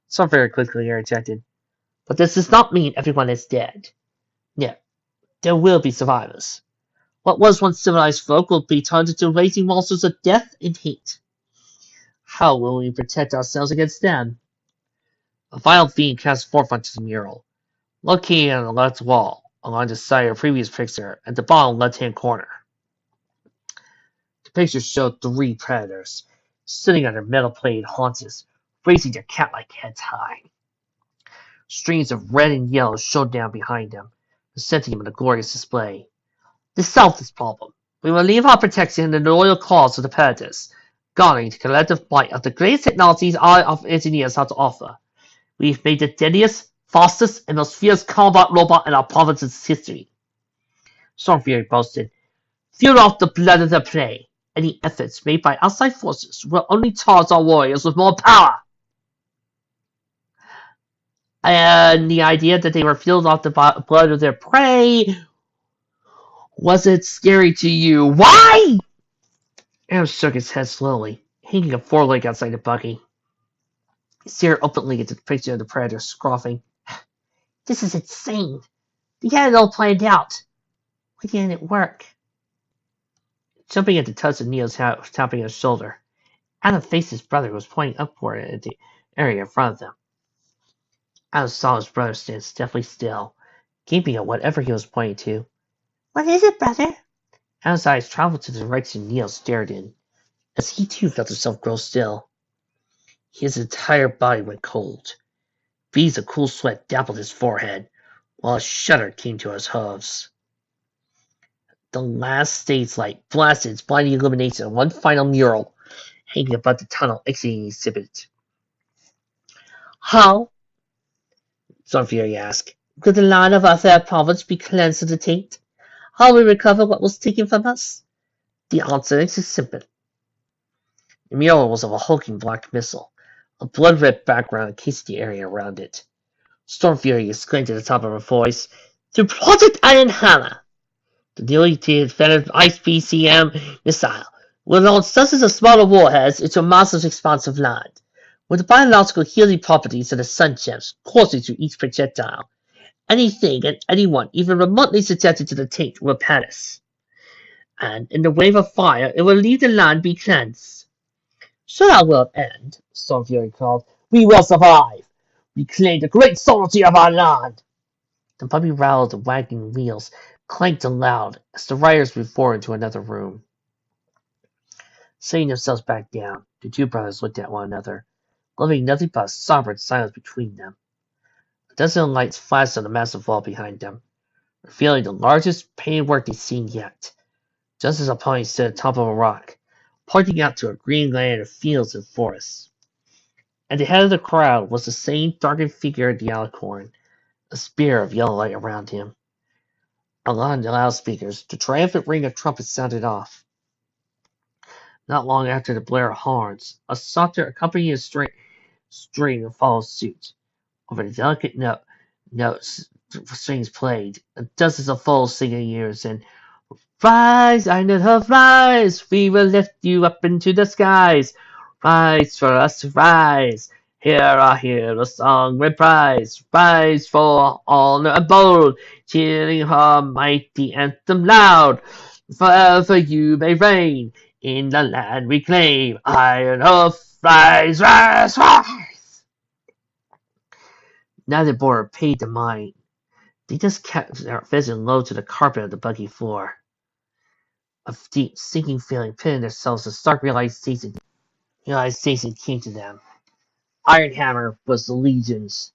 Stormfury quickly interjected, but this does not mean everyone is dead. No, there will be survivors. What was once civilized folk will be turned into raging monsters of death and hate. How will we protect ourselves against them? A violet beam cast forth onto the mural, located on the left wall, along the side of the previous picture, at the bottom left-hand corner. The picture showed three predators, sitting on their metal-plated haunches, raising their cat-like heads high. Streams of red and yellow shone down behind them, presenting them in a glorious display. To solve this problem, we will leave our protection in the loyal cause of the predators, guarding the collective might of the greatest technologies our engineers have to offer. We've made the deadliest, fastest, and most fierce combat robot in our province's history. Stormfury boasted, fuel off the blood of the prey. Any efforts made by outside forces will only charge our warriors with more power. And the idea that they were fueled off the blood of their prey, was it scary to you? Why? Aaron shook his head slowly, hanging a foreleg outside the buggy. He stared openly at the picture of the predator, scoffing. This is insane. They had it all planned out. Why didn't it work? Jumping at the touch of Neil's hat, tapping his shoulder, Adam faced his brother, who was pointing upward at the area in front of them. Adam saw his brother stand stiffly still, gaping at whatever he was pointing to. What is it, brother? Adam's eyes traveled to the direction Neil stared in, as he too felt himself grow still. His entire body went cold. Beads of cool sweat dappled his forehead, while a shudder came to his hooves. The last stage light blasted its blinding illumination on one final mural, hanging above the tunnel exiting the exhibit. How? Stormfury asked, Could the land of our fair province be cleansed of the taint? How will we recover what was taken from us? The answer is simple. The mural was of a hulking black missile. A blood-red background encased the area around it. Storm Fury exclaimed at the top of her voice, "To Project Iron Hammer! The newly defended ICBM missile will launch dozens of smaller warheads into a massive expanse of land, with the biological healing properties of the sun gems coursing through each projectile. Anything and anyone even remotely subjected to the taint will perish, and in the wave of fire it will leave the land be cleansed." "Should our world end," Storm Fury called, "we will survive! Reclaim the great sovereignty of our land!" The bumpy rattle of the wagging wheels clanked aloud as the riders moved forward into another room. Setting themselves back down, the two brothers looked at one another, leaving nothing but a somber silence between them. A dozen lights flashed on the massive wall behind them, revealing the largest painted work they'd seen yet. Just as a pony stood at the top of a rock, pointing out to a green land of fields and forests. At the head of the crowd was the same darkened figure of the alicorn, a spear of yellow light around him. On the loudspeakers, the triumphant ring of trumpets sounded off. Not long after the blare of horns, a saunter accompanying a string followed suit. Over the delicate notes strings played, and dozens of foals singing ears, and "Rise, Ironhead, rise! We will lift you up into the skies! Rise for us to rise! Hear our hero song reprise! Rise for honor and bold, cheering her mighty anthem loud! Forever you may reign in the land we claim! Ironhead, rise, rise, rise!" Neither boarder paid the mind. They just kept their vision low to the carpet of the buggy floor. A deep, sinking feeling pitted themselves, a stark realization came to them. Ironhammer was the Legion's.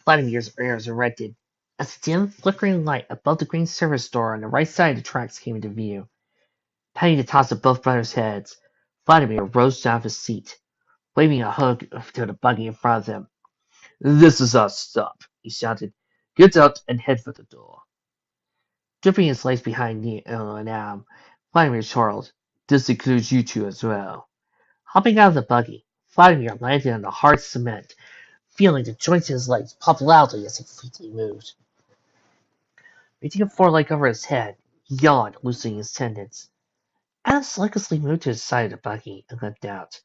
Vladimir's ears erected, as a dim, flickering light above the green service door on the right side of the tracks came into view. Patting the tops of both brothers' heads, Vladimir rose out of his seat, waving a hug to the buggy in front of them. "This is our stop," he shouted. "Get out and head for the door." Dripping his legs behind Neo and Adam, Vladimir chortled, "This includes you two as well." Hopping out of the buggy, Vladimir landed on the hard cement, feeling the joints in his legs pop loudly as he fleetly moved. Reaching a foreleg over his head, he yawned, loosening his tendons. Adam selectively moved to the side of the buggy and leapt out.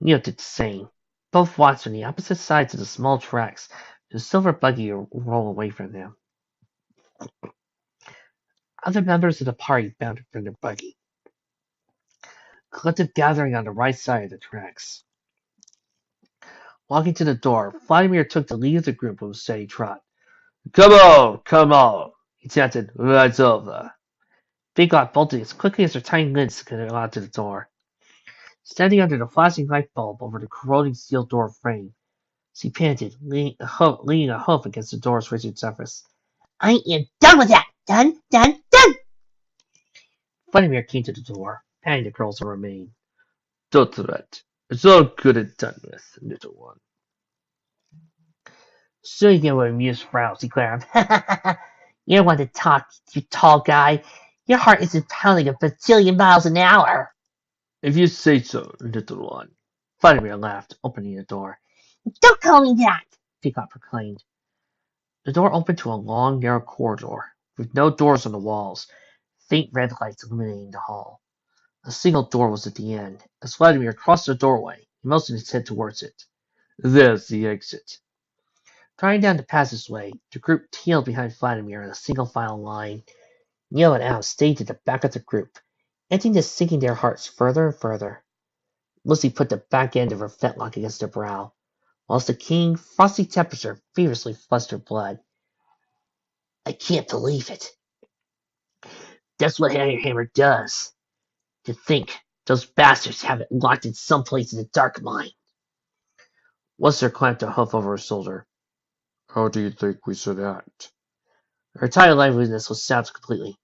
Neo did the same. Both watched on the opposite sides of the small tracks, the silver buggy roll away from them. Other members of the party bounded from their buggy, collective gathering on the right side of the tracks. Walking to the door, Vladimir took the lead of the group with a steady trot. Come on, he chanted, "Right over." Big Lot bolted as quickly as their tiny lids could allow to the door. Standing under the flashing light bulb over the corroding steel door frame, she panted, leaning a hoof against the door's rigid surface. "I am done with that! Done, done, done!" Vladimir came to the door, patting the girls who remained. "Don't fret. It's all good and done with, little one." Soon you were amused frowns, he glared. "You don't want to talk, you tall guy. Your heart isn't pounding a bajillion miles an hour." "If you say so, little one." Vladimir laughed, opening the door. "Don't call me that," Peacock proclaimed. The door opened to a long, narrow corridor, with no doors on the walls, faint red lights illuminating the hall. A single door was at the end. As Vladimir crossed the doorway, he motioned his head towards it. "There's the exit." Trying down the passageway, the group tailed behind Vladimir in a single file line. Neo and Al stayed at the back of the group, emptiness sinking their hearts further and further. Lucy put the back end of her fetlock against her brow, whilst the keen, frosty temperature feverishly flushed her blood. "I can't believe it. That's what Hammer does. To think those bastards have it locked in some place in the dark mine." Wester clamped a hoof over her shoulder. "How do you think we should act?" Her entire liveliness was sapped completely.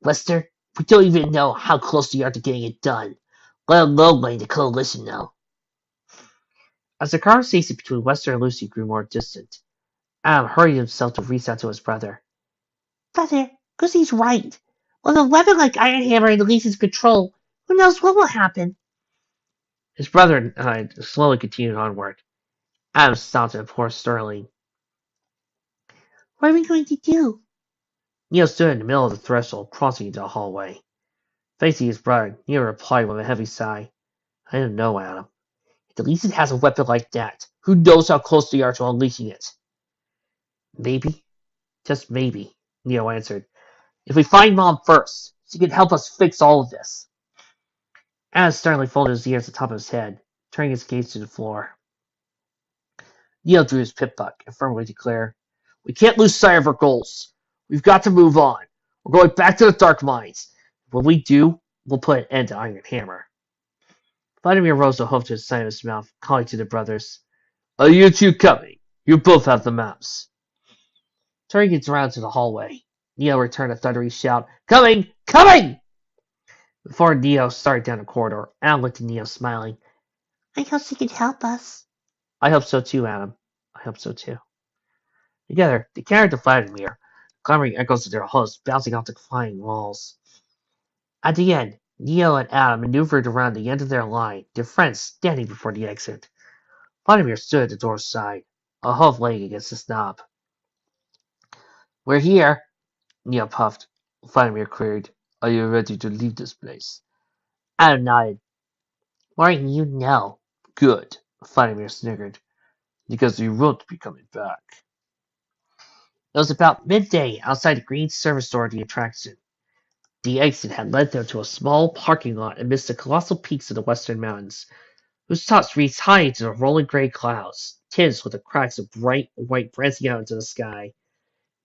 "Wester, we don't even know how close we are to getting it done, let alone letting the coalition know." As the conversation between Wester and Lucy grew more distant, Adam hurried himself to reach out to his brother. Brother, Gusie's right. With a weapon like Iron Hammer in Lisa's control, who knows what will happen? His brother and I slowly continued onward. Adam stopped and poor Sterling. What are we going to do? Neil stood in the middle of the threshold, crossing into the hallway. Facing his brother, Neil replied with a heavy sigh. I don't know, Adam. If Lisa has a weapon like that, who knows how close they are to unleashing it? Maybe. Just maybe, Neil answered. If we find Mom first, she can help us fix all of this. Adam sternly folded his ears atop of his head, turning his gaze to the floor. Neil drew his pip buck and firmly declared, We can't lose sight of our goals. We've got to move on. We're going back to the Dark Mines. When we do, we'll put an end to Iron Hammer. Vladimir rose to hoof to the side of his mouth, calling to the brothers. Are you two coming? You both have the maps. Turning it around to the hallway, Neo returned a thundery shout, Coming! Coming! Before Neo started down the corridor, Adam looked at Neo, smiling. I hope she can help us. I hope so too, Adam. I hope so too. Together, they carried the Vladimir, clamoring echoes of their hosts bouncing off the flying walls. At the end, Neo and Adam maneuvered around the end of their line, their friends standing before the exit. Vladimir stood at the door's side, a hoof laying against the knob. We're here, Neo puffed. Vladimir queried, Are you ready to leave this place? Adam nodded. Why don't you know? Good, Vladimir sniggered. Because you won't be coming back. It was about midday outside the green service door of the attraction. The exit had led them to a small parking lot amidst the colossal peaks of the western mountains, whose tops reached high into the rolling gray clouds, tinged with the cracks of bright white branching out into the sky.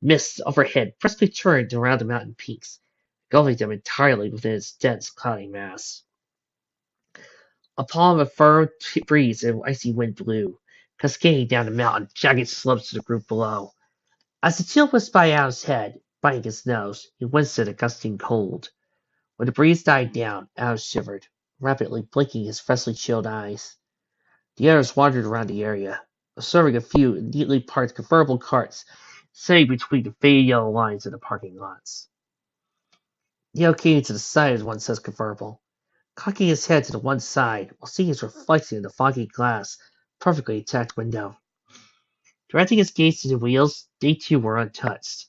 Mist overhead presently turned around the mountain peaks, engulfing them entirely within its dense cloudy mass. A palm of firm breeze and icy wind blew, cascading down the mountain, jagged slopes to the group below. As the chill whisked by Adam's head, biting his nose, he winced at a gusting cold. When the breeze died down, Adam shivered, rapidly blinking his freshly chilled eyes. The others wandered around the area, observing a few neatly parked convertible carts sitting between the faded yellow lines of the parking lots. Neo came to the side of one such convertible, cocking his head to the one side while seeing his reflection in the foggy glass, perfectly intact window. Directing his gaze to the wheels, they too were untouched.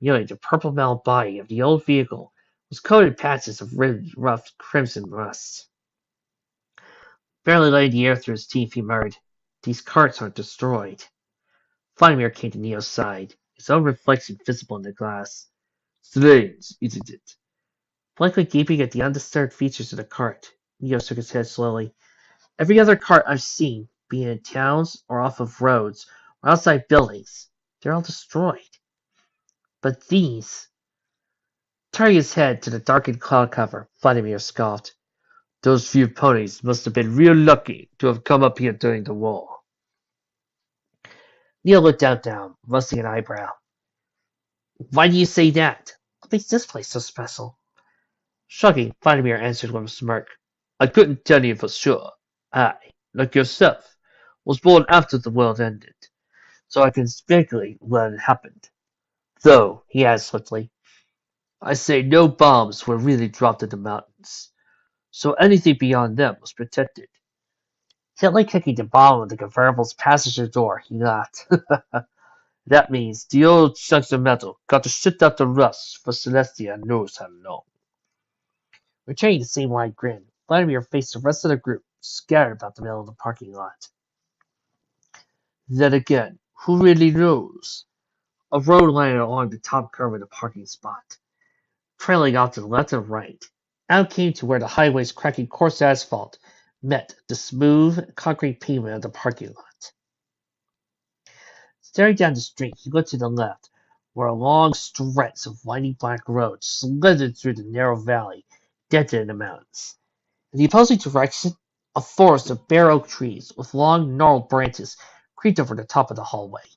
Merely the purple metal body of the old vehicle was coated in patches of rough crimson rust. Barely letting the air through his teeth, he murmured, These carts aren't destroyed. Vladimir came to Neo's side, his own reflection visible in the glass. Strange, isn't it? Blankly gaping at the undisturbed features of the cart, Neo shook his head slowly. Every other cart I've seen, be it in towns or off of roads or outside buildings, they're all destroyed. But these... Turning his head to the darkened cloud cover, Vladimir scoffed. Those few ponies must have been real lucky to have come up here during the war. Neil looked down, rusting an eyebrow. Why do you say that? What makes this place so special? Shrugging, Vladimir answered with a smirk. I couldn't tell you for sure. I, like yourself, was born after the world ended, so I can speculate when it happened. Though, he added swiftly, I say no bombs were really dropped in the mountains, so anything beyond them was protected. Gently kicking the bottom of the convertible's passenger door, he laughed. That means the old chunks of metal got to shit out the rust for Celestia knows how long. Returning the same wide grin, Vladimir faced the rest of the group, scattered about the middle of the parking lot. Then again, who really knows? A road ran along the top curve of the parking spot. Trailing off to the left and right, Al came to where the highway's cracking coarse asphalt met the smooth concrete pavement of the parking lot. Staring down the street, he looked to the left, where a long stretch of winding black road slithered through the narrow valley, dented in the mountains. In the opposing direction, a forest of bare oak trees with long, gnarled branches creeped over the top of the hallway.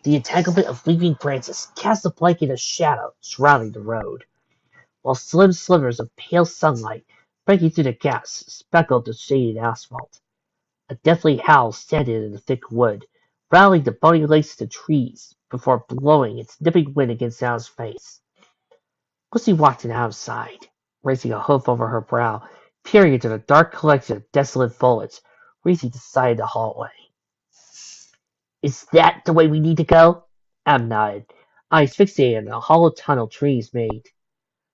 The entanglement of leafing branches cast a blanket of shadow surrounding the road, while slim slivers of pale sunlight breaking through the gaps speckled the shaded asphalt. A deathly howl sounded in the thick wood, rattling the bony lace of the trees before blowing its nipping wind against Al's face. Lucy walked outside, raising a hoof over her brow, peering into the dark collection of desolate foliage wreathing the side of the hallway. Is that the way we need to go? Am nodded, eyes fixated on the hollow tunnel trees made.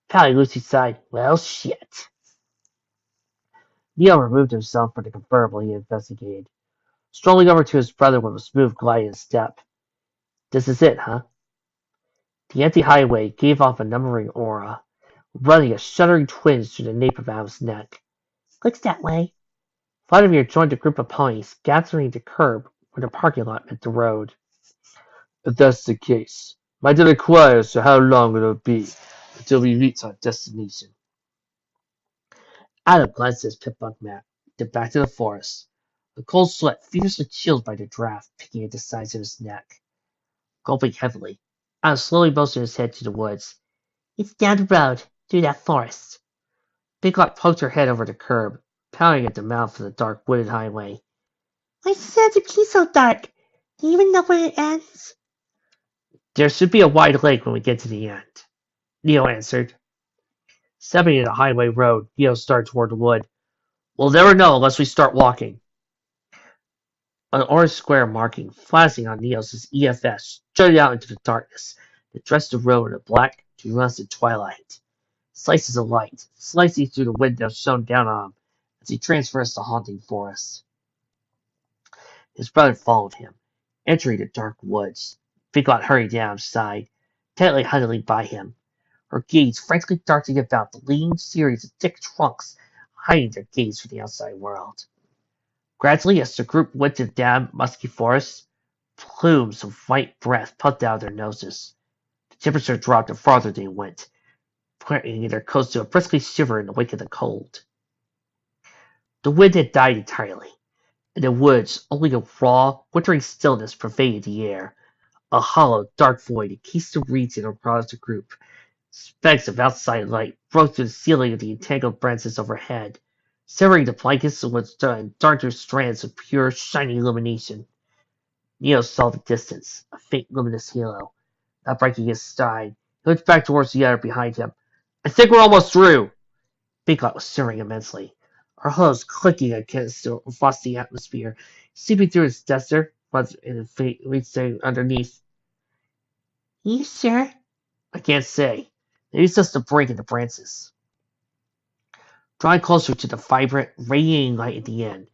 Pally Lucy sighed. Well, shit. Neil removed himself from the convertible he investigated, strolling over to his brother with a smooth gliding step. This is it, huh? The empty highway gave off a numbing aura, running a shuddering twinge through the nape of Al's neck. Looks that way. Vladimir joined a group of ponies, gathering the curb where the parking lot met the road. If that's the case, might it inquire as to how long it'll be until we reach our destination? Adam glanced at his Pip-Bug map, then back to the forest. A cold sweat, fiercely chilled by the draft, picking at the sides of his neck. Gulping heavily, Adam slowly motioned his head to the woods. It's down the road, through that forest. Big Lot poked her head over the curb, pounding at the mouth of the dark wooded highway. Why does it have to be so dark? Do you even know where it ends? There should be a wide lake when we get to the end, Neo answered. Stepping into the highway road, Neo started toward the wood. We'll never know unless we start walking. An orange square marking, flashing on Neo's EFS, jutted out into the darkness that dressed the road in a black, luminescent twilight. Slices of light, slicing through the window, shone down on him as he traversed the haunting forest. His brother followed him, entering the dark woods. Bigot hurried down outside, tightly huddling by him, her gaze frantically darting about the lean series of thick trunks, hiding their gaze from the outside world. Gradually, as the group went to the damp, musky forest, plumes of white breath puffed out of their noses. The temperature dropped the farther they went, bringing their coats to a briskly shiver in the wake of the cold. The wind had died entirely. In the woods, only a raw, wintering stillness pervaded the air, a hollow, dark void encased the region across the group. Specks of outside light broke through the ceiling of the entangled branches overhead, severing the blankets with darker strands of pure, shiny illumination. Neo saw the distance, a faint luminous halo. Not breaking his stride, he looked back towards the other behind him. I think we're almost through. Biglot was stirring immensely, her hooves clicking against the frosty atmosphere, seeping through his duster, but in a faint reaching underneath. You sure? I can't say. Maybe it's just a break in the branches. Drawing closer to the vibrant, radiating light at the end,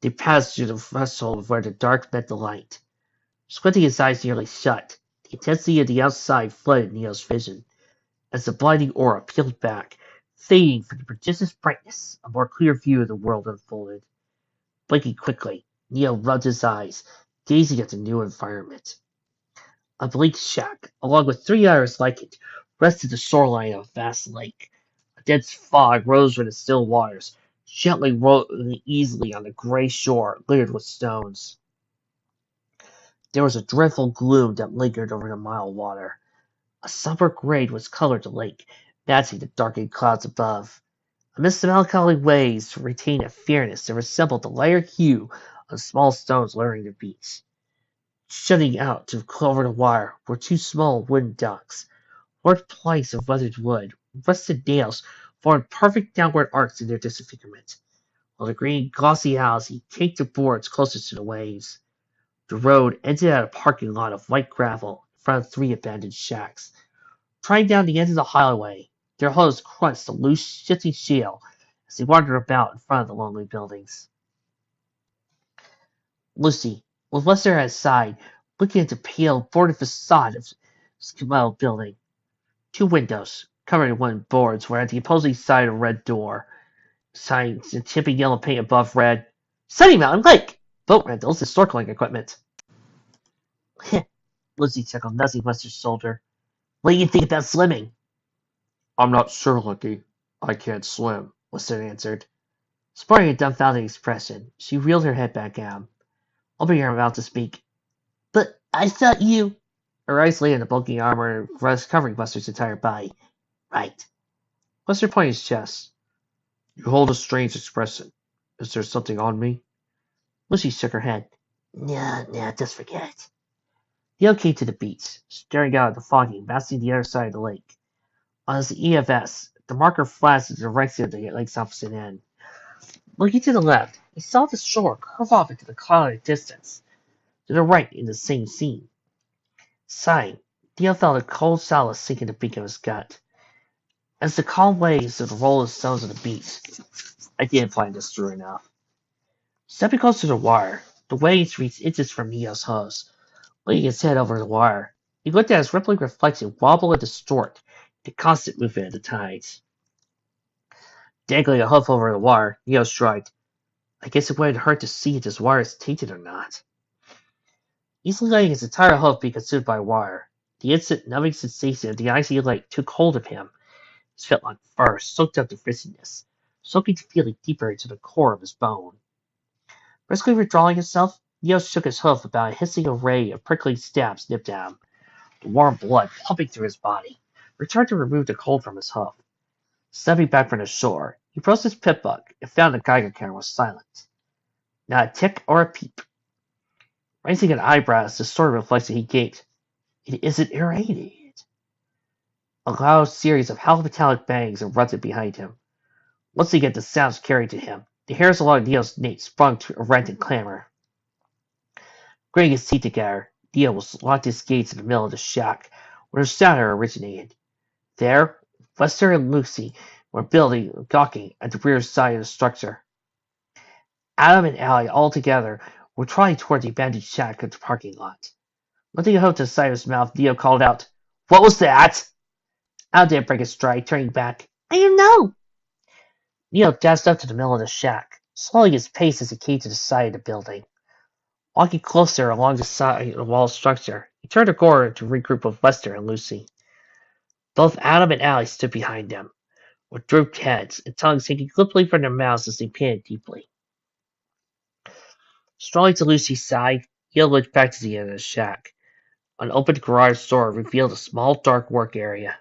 they passed through the threshold where the dark met the light. Squinting his eyes nearly shut, the intensity of the outside flooded Neo's vision. As the blinding aura peeled back, fading from the prodigious brightness, a more clear view of the world unfolded. Blinking quickly, Neo rubbed his eyes, gazing at the new environment. A bleak shack, along with three others like it, rested the shoreline of a vast lake. A dense fog rose from the still waters, gently rolling easily on the gray shore littered with stones. There was a dreadful gloom that lingered over the mild water. A somber gray was colored the lake, matching the darkening clouds above. Amidst the melancholy waves retained a fairness that resembled the lighter hue of small stones littering the beach. Shutting out to cover the water were two small wooden docks. Large planks of weathered wood, rusted nails formed perfect downward arcs in their disfigurement, while the green glossy algae caked the boards closest to the waves. The road ended at a parking lot of white gravel in front of three abandoned shacks. Trying down the end of the highway, their hooves crunched the loose, shifting shale as they wandered about in front of the lonely buildings. Lucy, with Lester at his side, looking at the pale, boarded facade of Schemel building. Two windows, covered in wooden boards, were at the opposing side of a red door. Signs in tipping yellow paint above read, Sunny Mountain Lake! Boat rentals and snorkeling equipment. Lucy chuckled, nuzzling Lester's shoulder. What do you think about swimming? I'm not sure, Lucky. I can't swim, Lester answered. Sporting a dumbfounded expression, she reeled her head back out, opening her mouth to speak. But I thought you... Her eyes lay on the bulky armor covering Lester's entire body. Right. Lester pointed his chest. You hold a strange expression. Is there something on me? Lucy shook her head. Nah, just forget it. Theo came to the beach, staring out at the foggy, massing the other side of the lake. On his EFS, the marker flashed in the direction of the lake's opposite end. Looking to the left, he saw the shore curve off into the clouded distance. To the right, in the same scene. Sighing, Theo felt a cold solace sink in the beak of his gut. As the calm waves of the rolling stones of the beach, I didn't find this true enough. Stepping close to the wire, the waves reached inches from Neo's hose. Laying his head over the wire, he looked at his rippling reflection wobble and distort, the constant movement of the tides. Dangling a hoof over the wire, Neo shrugged. I guess it wouldn't hurt to see if this wire is tainted or not. Easily letting his entire hoof be consumed by wire, the instant numbing sensation of the icy lake took hold of him. His felt like fur soaked up the frizziness, soaking the feeling deeper into the core of his bone. Briskly withdrawing himself, Neo shook his hoof about a hissing array of prickling stabs nipped at him, the warm blood pumping through his body, returned to remove the cold from his hoof. Stepping back from the shore, he approached his pit bug and found the Geiger counter was silent. Not a tick or a peep. Raising an eyebrow as the sword reflection he gaped. It isn't irradiated. A loud series of hollow metallic bangs erupted behind him. Once again the sounds carried to him. The hairs along Neo's neck sprung to a rent and clamor. Gritting his teeth together, Neo locked his gaze in the middle of the shack, where the sound had originated. There, Lester and Lucy were gawking at the rear side of the structure. Adam and Allie, all together, were trotting toward the abandoned shack at the parking lot. Lifting a hook to the side of his mouth, Neo called out, "What was that?" Adam didn't break his stride, turning back. "I don't know." Neo dashed up to the middle of the shack, slowing his pace as he came to the side of the building. Walking closer along the side of the wall structure, he turned a corner to regroup with Lester and Lucy. Both Adam and Allie stood behind them, with drooped heads and tongues hanging limply from their mouths as they panted deeply. Strolling to Lucy's side, Neo looked back to the end of the shack. An open garage door revealed a small dark work area.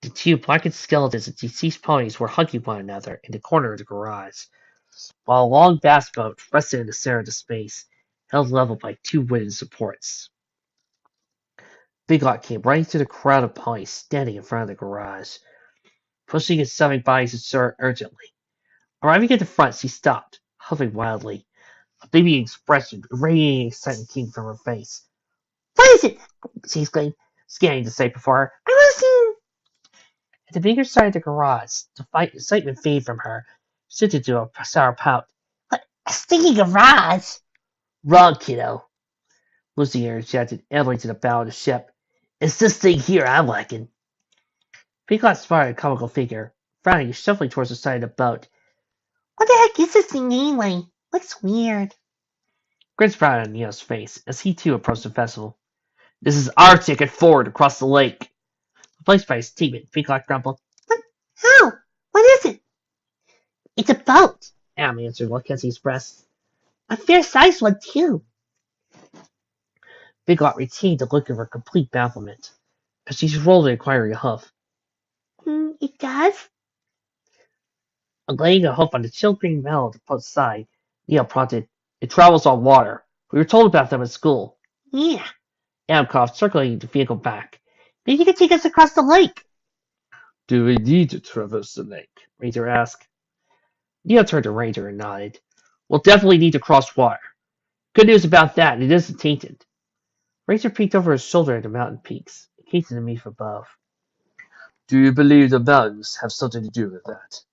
The two blackened skeletons of deceased ponies were hugging one another in the corner of the garage, while a long bass boat rested in the center of the space, held level by two wooden supports. Big Lot came running through the crowd of ponies standing in front of the garage, pushing and shoving by his sir urgently. Arriving at the front, she stopped, huffing wildly. A baby expression of radiating excitement came from her face. "What is it?" she exclaimed, scanning the sight before her. "I want to see." At the bigger side of the garage, the excitement faded from her, shifted to a sour pout. "What? A stinky garage?" "Wrong, kiddo," Lucy interjected, elbowing to the bow of the ship. "It's this thing here I'm liking." Peacock spied a comical figure, frowning and shuffling towards the side of the boat. "What the heck is this thing anyway? Looks weird." Grins frowned on Neo's face as he too approached the vessel. "This is our ticket forward across the lake." Replaced by his teammate, Peacock grumbled. "What? How? What is it?" "It's a boat," Am answered while catching his breath. "A fair-sized one, too." Peacock retained the look of her complete bafflement, as she rolled an inquiring hoof. "It does?" Laying a hoof on the chill green metal of the boat's side, Neo prompted, "It travels on water. We were told about them at school." "Yeah." Am coughed, circling the vehicle back. "Maybe you could take us across the lake." "Do we need to traverse the lake?" Ranger asked. Neo turned to Ranger and nodded. "We'll definitely need to cross water. Good news about that, it isn't tainted." Ranger peeked over his shoulder at the mountain peaks, gazing at me from above. "Do you believe the mountains have something to do with that?"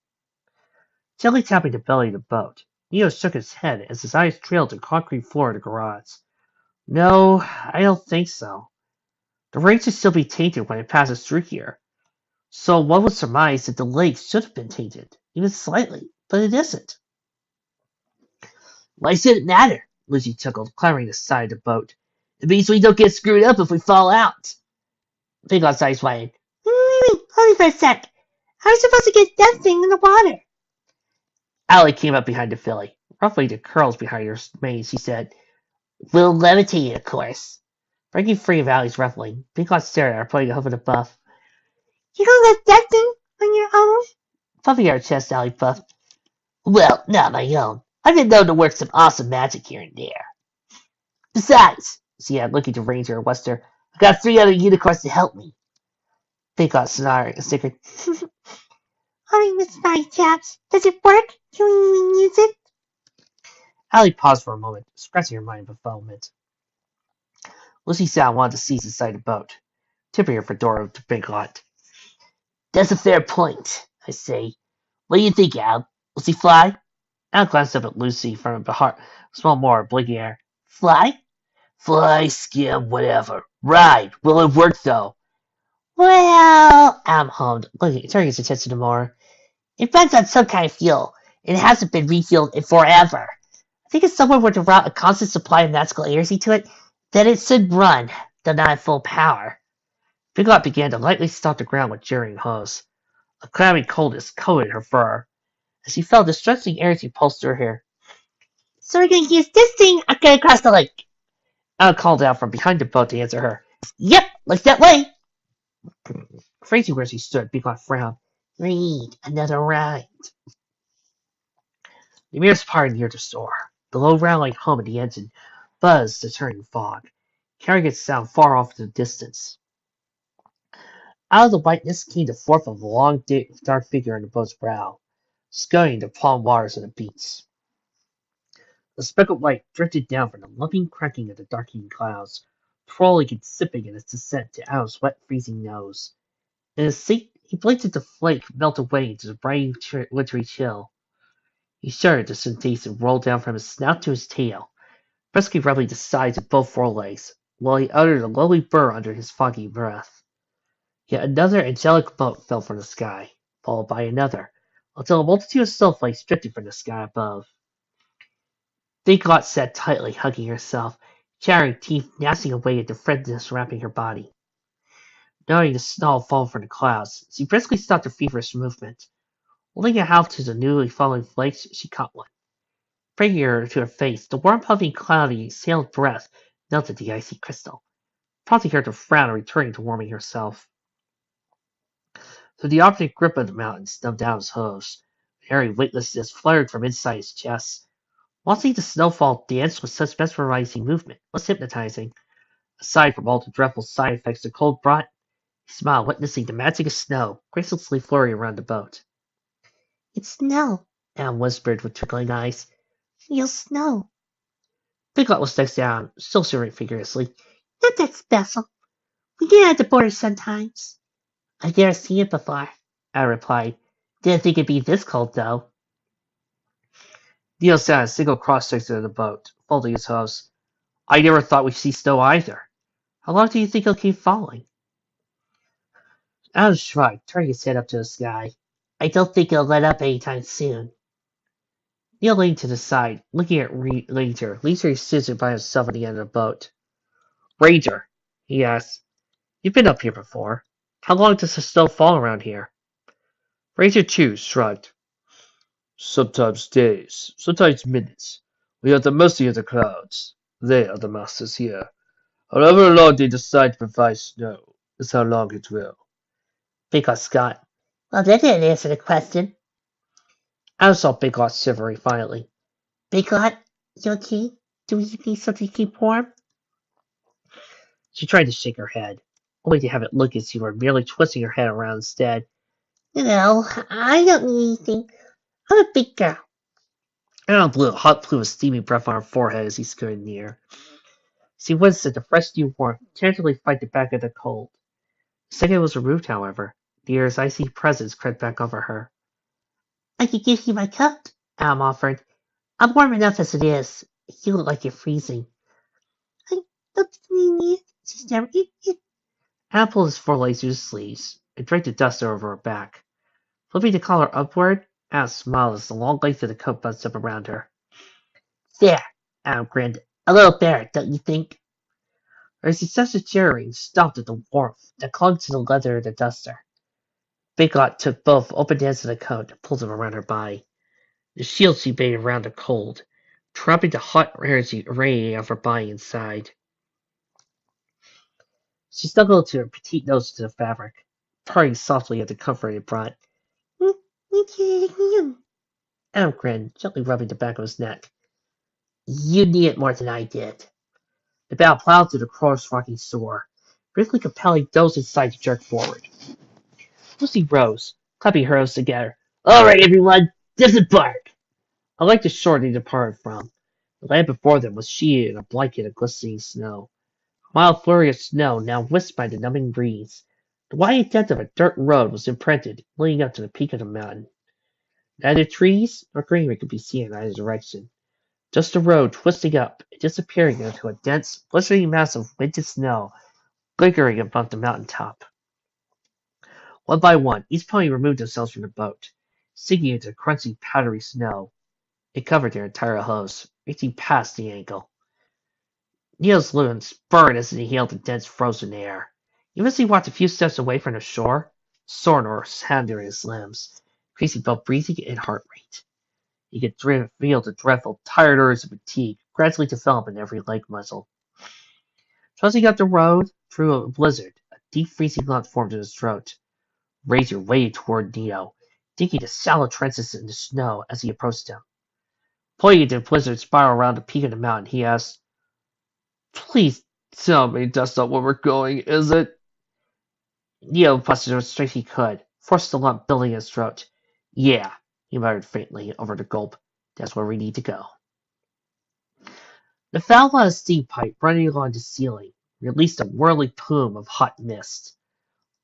Gently tapping the belly of the boat, Neo shook his head as his eyes trailed to the concrete floor of the garage. "No, I don't think so. The rain should still be tainted when it passes through here. So one would surmise that the lake should have been tainted, even slightly, but it isn't." "Why should it matter?" Lucy chuckled, clambering the side of the boat. "It means we don't get screwed up if we fall out." Big Lot's eyes widened. Wait, hold me for a sec. How are you supposed to get that thing in the water?" Allie came up behind the filly, ruffling the curls behind her mane. She said, "We'll levitate it, of course." Breaking free of Allie's ruffling, Big Lot stared at her, putting a hoof in the buff. "You gonna let that thing on your own?" Puffing at her chest, Allie puffed. "Well, not my own. I've been known to work some awesome magic here and there." Besides, she had, looking to Ranger and Wester, I got 3 other unicorns to help me. They got snickered. Alright, Miss Nice Chaps, does it work? Can we use it? Allie paused for a moment, scratching her mind with fulfillment. Lucy Sound wanted to seize inside the boat, tipping her fedora to Big Lot. That's a fair point, I say. What do you think, Al? Will she fly? Al glanced up at Lucy from a small more blinking air. Fly? Fly, skim, whatever. Ride. Will it work, though? Well, Al hummed, turning his attention to more. It runs on some kind of fuel, and it hasn't been refueled in forever. I think if someone were to route a constant supply of magical energy to it, then it should run, though not at full power. Piglet began to lightly stomp the ground with jeering hose. A clammy coldness coated her fur, as she felt distressing energy pulse through her hair. So we're going to use this thing or get across the lake? Al called out from behind the boat to answer her. Yep, looks that way. Crazy where she stood, Piglet frowned. Read another ride. The nearest part near the store. The low rattling hum of the engine buzzed the turning fog, carrying its sound far off in the distance. Out of the whiteness came the form of a long, dark figure in the boat's bow, sculling the calm waters of the beach. The speckled light drifted down from the lumping cracking of the darkening clouds, twirling and sipping in its descent to Al's wet, freezing nose. In his seat, he blinked at the flake melt away into the bright, wintry chill. He shuddered the sensation rolled down from his snout to his tail, briskly rubbing the sides of both forelegs, while he uttered a lowly burr under his foggy breath. Yet another angelic bolt fell from the sky, followed by another, until a multitude of snowflakes drifted from the sky above. Dinklot sat tightly, hugging herself, chattering teeth gnashing away at the frettiness wrapping her body. Knowing the snow had fallen from the clouds, she briskly stopped her feverish movement. Holding a half to the newly fallen flakes, she caught one. Bringing her to her face, the warm, puffy, cloudy, sailed breath melted the icy crystal, prompting her to frown and returning to warming herself. Through the optic grip of the mountains numbed out his hose, airy weightlessness fluttered from inside his chest. Watching the snowfall dance with such mesmerizing movement was hypnotizing. Aside from all the dreadful side effects the cold brought, he smiled, witnessing the magic of snow gracefully flurry around the boat. It's snow, Anne whispered with twinkling eyes. Real snow. Piglet was next down, still shivering vigorously. Not that special. We get it at the border sometimes. I've never seen it before, I replied. Didn't think it'd be this cold, though. Neil sat a single cross-section of the boat, folding his hose. I never thought we'd see snow either. How long do you think it'll keep falling? Adam shrugged, turning his head up to the sky. I don't think it'll let up anytime soon. Neil leaned to the side, looking at Ranger. Ranger stood by himself at the end of the boat. Ranger, he asked, you've been up here before. How long does the snow fall around here? Ranger Chu shrugged. Sometimes days, sometimes minutes. We are the mercy of the clouds. They are the masters here. However long they decide to provide snow is how long it will. Biggot Scott. Well, that didn't answer the question. I saw Biggot shivering violently. Biggot, you okay? Do we need something to keep warm? She tried to shake her head, only to have it look as if she were merely twisting her head around instead. No, I don't need anything. I'm a big girl. Anna blew a hot plume of steamy breath on her forehead as he scurried near. She winced at the fresh new warmth, tentatively fighting back at the cold. The second it was removed, however, the air's icy presence crept back over her. I could give you my coat, Adam offered. I'm warm enough as it is. You look like you're freezing. I don't need it. She's never eaten. Adam pulled his forelegs through his sleeves and draped the dust over her back. Flipping the collar upward, Adam smiled as the long length of the coat buzzed up around her. There, Adam grinned. A little better, don't you think? Her successive cheering stopped at the warmth that clung to the leather of the duster. Biggot took both open ends of the coat and pulled them around her body. The shield she made around the cold, trapping the hot energy radiating off her body inside. She snuggled to her petite nose to the fabric, purring softly at the comfort it brought. Adam grinned, gently rubbing the back of his neck. You need it more than I did. The bow plowed through the cross-rocky shore, briefly compelling those inside to jerk forward. Lucy rose, clapping her hands together. All right, everyone, disembark! I liked the shore they departed from. The land before them was sheeted in a blanket of glistening snow. A mild flurry of snow now whisked by the numbing breeze. The wide extent of a dirt road was imprinted, leading up to the peak of the mountain. Neither trees nor greenery could be seen in either direction. Just the road twisting up and disappearing into a dense, blistering mass of winter snow, glittering above the mountain top. One by one, each pony removed themselves from the boat, sinking into the crunchy, powdery snow. It covered their entire hooves, reaching past the ankle. Neil's limbs burned as he inhaled the dense, frozen air. Even as he walked a few steps away from the shore, soreness had in his limbs, increasing both breathing and heart rate. He could feel the dreadful, tired urge of fatigue gradually develop in every leg muscle. Trudging up the road through a blizzard, a deep freezing lump formed in his throat. Razor waded toward Neo, digging the shallow trenches in the snow as he approached him. Pointing at the blizzard spiral around the peak of the mountain, he asked, Please tell me that's not where we're going, is it? Neo busted as straight he could, forced the lump building in his throat. Yeah, he muttered faintly over the gulp. That's where we need to go. The valve on a steam pipe running along the ceiling released a whirling plume of hot mist.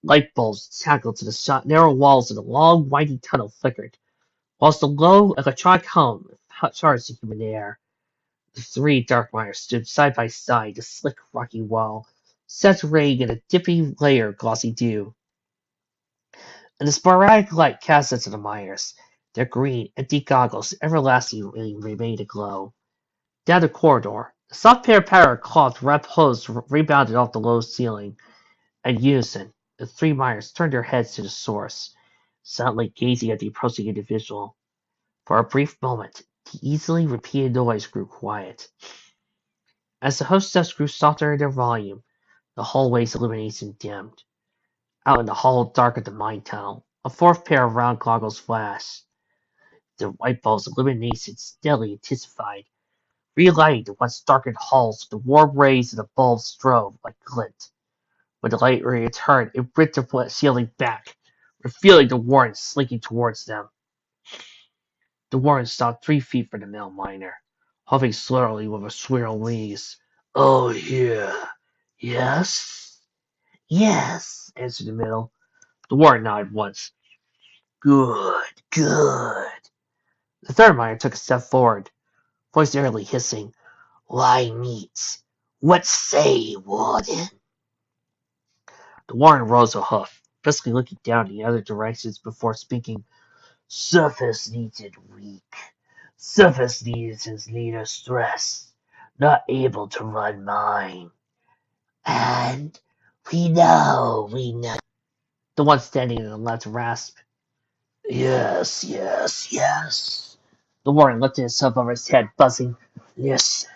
Light bulbs tackled to the narrow walls of the long, winding tunnel flickered, whilst the low electronic hum charged the humid air. The three dark wires stood side by side, the slick, rocky wall, saturating in a dipping layer of glossy dew. And the sporadic light cast into the miners, their green, empty goggles everlastingly remained aglow. Down the corridor, the soft patter of cloth wrapped hose rebounded off the low ceiling. In unison, the three miners turned their heads to the source, silently gazing at the approaching individual. For a brief moment, the easily repeated noise grew quiet. As the hose steps grew softer in their volume, the hallway's illumination dimmed. Out in the hollow dark of the mine tunnel, a fourth pair of round goggles flashed. Their white bulbs illumination steadily intensified, relighting the once darkened halls with the warm rays of the bulbs strove like glint. When the light returned, it ripped the ceiling back, revealing the warren slinking towards them. The warren stopped 3 feet from the male miner, huffing slowly with a swirl wheeze. Oh, yeah. Yes? Yes, answered the middle. The warren nodded once. Good, good. The third miner took a step forward, voice nearly hissing. Why meat? What say, Warden? The warren rose a hoof, briskly looking down in the other directions before speaking. Surface needed weak. Surface needs his leader stress. Not able to run mine. And we know. The one standing in the left rasped. Yes, yes, yes. The warden lifted himself over his head, buzzing. Listen,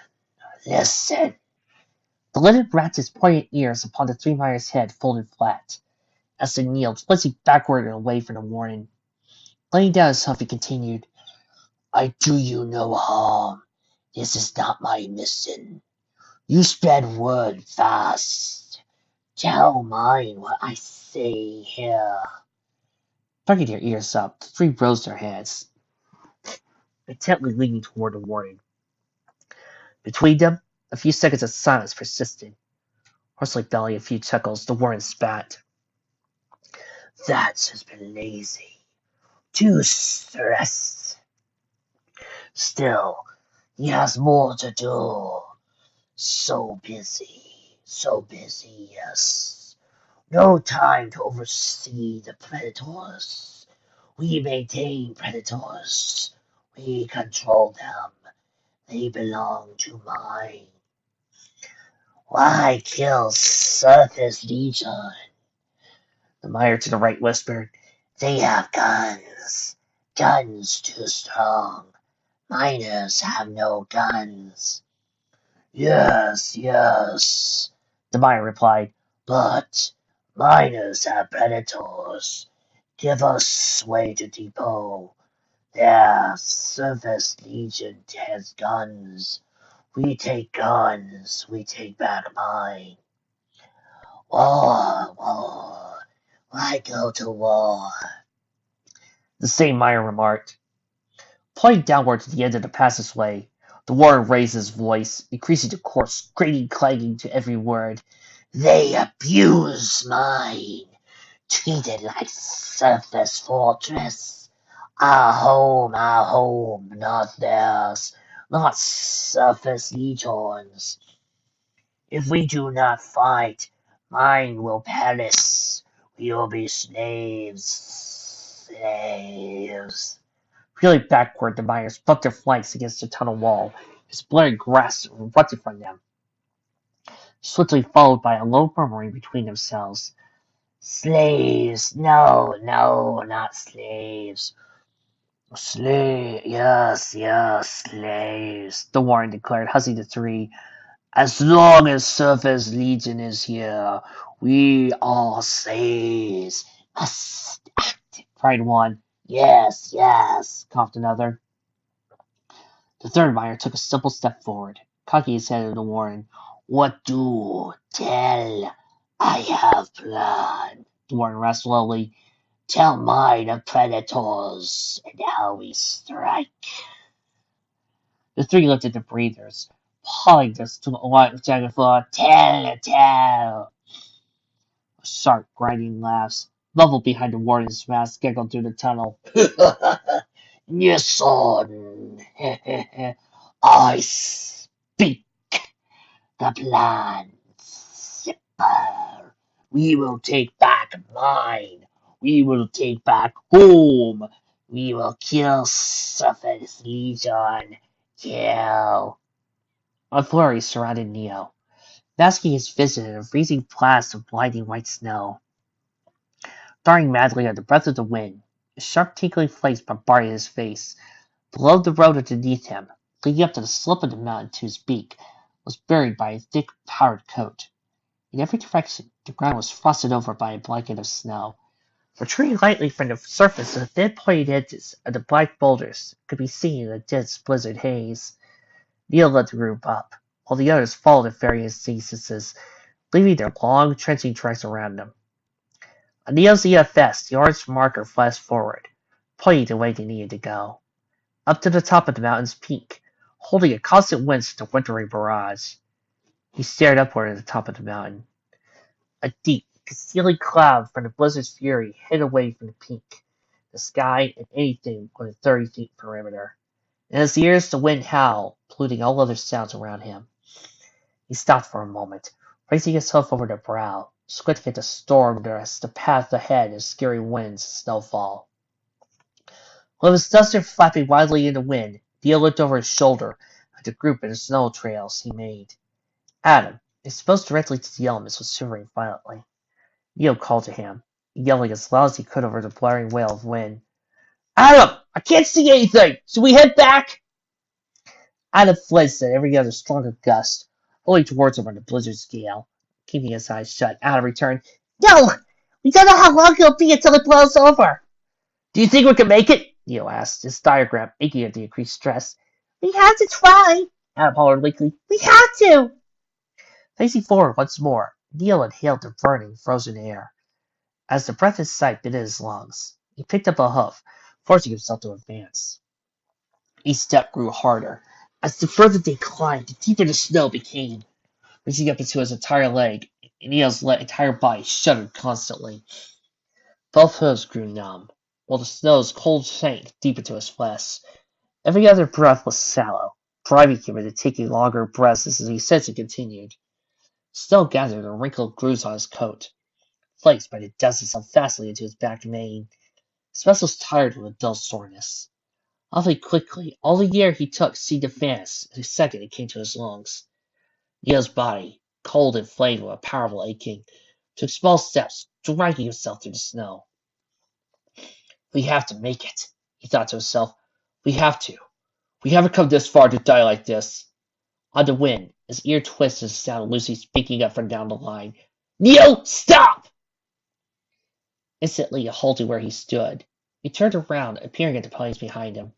listen. The linen wrapped his pointed ears upon the three miners' head, folded flat. As they kneeled, flinching backward and away from the warden. Laying down his huff, he continued. I do you no harm. This is not my mission. You spread word fast. Tell mine what I say here. Tucking their ears up, the three rose their heads, intently leaning toward the warden. Between them, a few seconds of silence persisted. Hoarsely belling a few chuckles, the warden spat. That has been lazy. Too stressed. Still, he has more to do. So busy, yes. No time to oversee the predators. We maintain predators. We control them. They belong to mine. Why kill Surface Legion? The miner to the right whispered. They have guns. Guns too strong. Miners have no guns. Yes, yes, the miner replied. But miners have predators. Give us way to depot. Their Surface Legion has guns. We take guns, we take back mine. War, war. Why go to war? The same Meyer remarked. Pointing downward to the end of the passageway, the warden raised his voice, increasing the coarse, grating clanging to every word. They abuse mine, treat it like surface fortress. Our home, not theirs, not surface legions. If we do not fight, mine will perish. We will be slaves. Slaves. Reeling backward, the miners bucked their flanks against the tunnel wall, his bloody grasp erupted from them, swiftly followed by a low murmuring between themselves. Slaves! No, no, not slaves. Yes, yes, slaves, the warden declared, huzzing the three. As long as Surface Legion is here, we are slaves. Must act, cried one. Yes, yes, coughed another. The third miner took a simple step forward, cocking his head at the warden. What do? Tell. I have plan. The warden rasped slowly. Tell mine of predators and how we strike. The three lifted their breathers, pawing their jagged floor. Tell, tell. Sharp, grinding laughs, muffled behind the warden's mask, giggled through the tunnel. Yes, son. I speak the plan. Simple. We will take back mine. We will take back home. We will kill Surface Legion. Kill. A flurry surrounded Neo, masking his vision in a freezing blast of blinding white snow. Darting madly at the breath of the wind, sharp tinkling flakes bombarded his face. Below the road underneath him, leading up to the slope of the mountain to his beak, was buried by a thick powdered coat. In every direction, the ground was frosted over by a blanket of snow. Protruding lightly from the surface, the thin pointed edges of the black boulders could be seen in the dense blizzard haze. Neil led the group up, while the others followed at various distances, leaving their long, trenching tracks around them. On Neil's EFS, the orange marker flashed forward, pointing the way they needed to go. Up to the top of the mountain's peak, holding a constant winch to wintry barrage. He stared upward at the top of the mountain. A deep, concealing cloud from the blizzard's fury hid away from the peak, the sky, and anything within 30 feet perimeter. In his ears the wind howled, polluting all other sounds around him. He stopped for a moment, raising his hoof over the brow, squinting at the storm dress, the path ahead of scary winds and snowfall. With his duster flapping wildly in the wind, Neil looked over his shoulder at the group and the snow trails he made. Adam, exposed directly to the elements, was shivering violently. Neil called to him, yelling as loud as he could over the blaring wail of wind. Adam! I can't see anything! Should we head back? Adam flinched at every other stronger gust, rolling towards him on the blizzard's gale. Keeping his eyes shut, Adam returned. No! We don't know how long it'll be until it blows over. Do you think we can make it? Neil asked, his diagram aching at the increased stress. We have to try, Adam hollered weakly. We have to! Facing forward once more, Neil inhaled the burning, frozen air. As the breath inside bit at his lungs, he picked up a hoof, forcing himself to advance. Each step grew harder. As the further they climbed, the deeper the snow became, reaching up into his entire leg, and Neil's entire body shuddered constantly. Both hooves grew numb, while the snow's cold sank deep into his flesh. Every other breath was shallow, driving him into taking longer breaths as the ascension continued. Snow gathered in wrinkled grooves on his coat. Flakes by the dozen sunk fastly into his back and mane. His muscles tired with a dull soreness. Awfully quickly, all the air he took seemed to vanish the second it came to his lungs. Neil's body, cold and inflamed with a powerful aching, took small steps, dragging himself through the snow. We have to make it, he thought to himself. We have to. We haven't come this far to die like this. On the wind, his ear twisted as the sound of Lucy speaking up from down the line. Neil, stop! Instantly, it halted where he stood. He turned around, appearing at the pines behind him.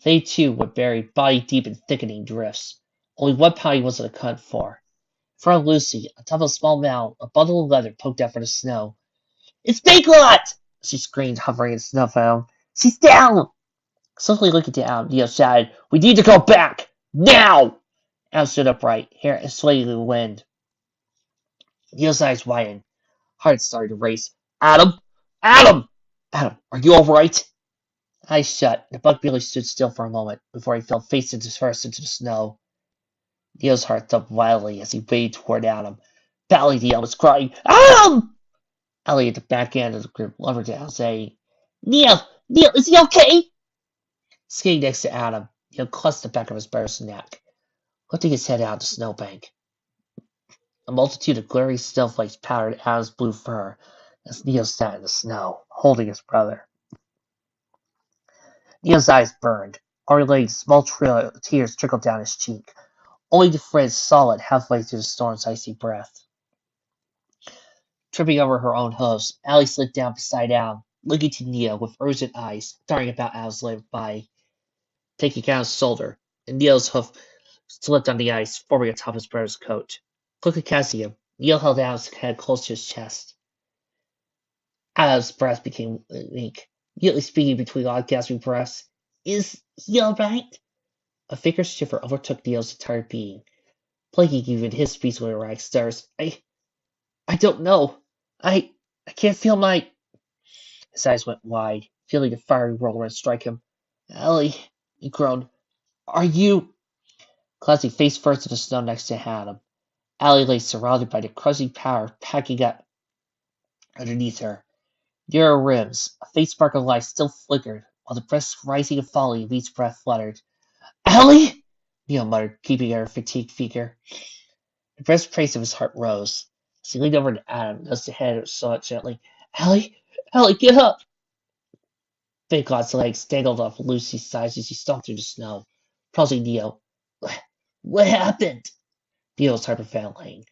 They too were buried body deep in thickening drifts, Only one pouty wasn't accounted for. In front of Lucy, on top of a small mound, a bundle of leather poked out from the snow. "It's Big-Lot!" she screamed, hovering in the snow foam. "She's down!" Suddenly looking to Adam, Neil shouted, "We need to go back! Now!" Adam stood upright, hair swaying in the wind. Neil's eyes widened. Heart started to race. "Adam! Adam! Adam, are you all right?" Eyes shut, the buck barely stood still for a moment before he fell face first into the snow. Neil's heart thumped wildly as he waded toward Adam. Pally Neil was crying, "Adam!" Ellie at the back end of the group lumbered down, saying, "Neil! Neil, is he okay?" Skating next to Adam, Neil clutched the back of his brother's neck, lifting his head out of the snowbank. A multitude of glaring snowflakes powdered Adam's blue fur as Neil sat in the snow, holding his brother. Neil's eyes burned. Already small tears trickled down his cheek, only to freeze solid halfway through the storm's icy breath. Tripping over her own hooves, Allie slid down beside Adam, looking to Neil with urgent eyes, darting about Adam's left body, taking Adam's shoulder, and Neil's hoof slipped on the ice, forming atop his brother's coat. Quickly catching him, Neil held Adam's head close to his chest. Adam's breath became weak, nearly speaking between odd gasping breaths. "Is he all right?" A faint shiver overtook Neil's entire being, plaguing even his speech with erratic stirs. I don't know. I can't feel my..." His eyes went wide, feeling the fiery whirlwind strike him. "Ellie," he groaned, "are you..." Glancing face first at the snow next to Adam, Allie lay surrounded by the crushing power packing up underneath her. Near her rims, a faint spark of light still flickered, while the breaths rising and falling of each breath fluttered. "Allie!" Neil muttered, keeping her fatigued figure. The breast pace of his heart rose. As he leaned over to Adam and nuzzled the head somewhat gently. "Allie! Allie, get up!" Big-Lot's legs dangled off Lucy's sides as he stomped through the snow, prodding Neil. "What happened?" Neil's heart failing.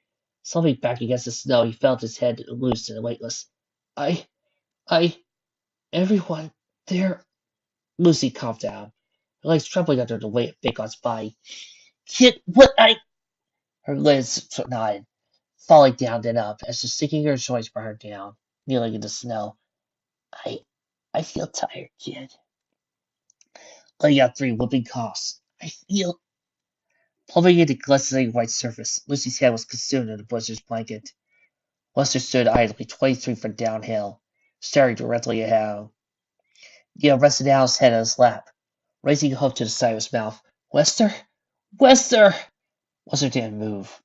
Slumping back against the snow, he felt his head loose and weightless. I, everyone, there..." Lucy coughed out, her legs trembling under the weight of Big-Lot's body. "Kid, what Her lids nodded, falling down and up as the sinking of her joints brought her down, kneeling in the snow. I feel tired, kid." Letting out 3 whooping coughs. "I feel..." Plummeting into glistening white surface, Lucy's head was consumed in the blizzard's blanket. Lester stood idly 23 feet downhill, staring directly at Hal. Neil rested Hal's head on his lap, raising a hoof to the side of his mouth. "Wester? Wester!" Wester didn't move.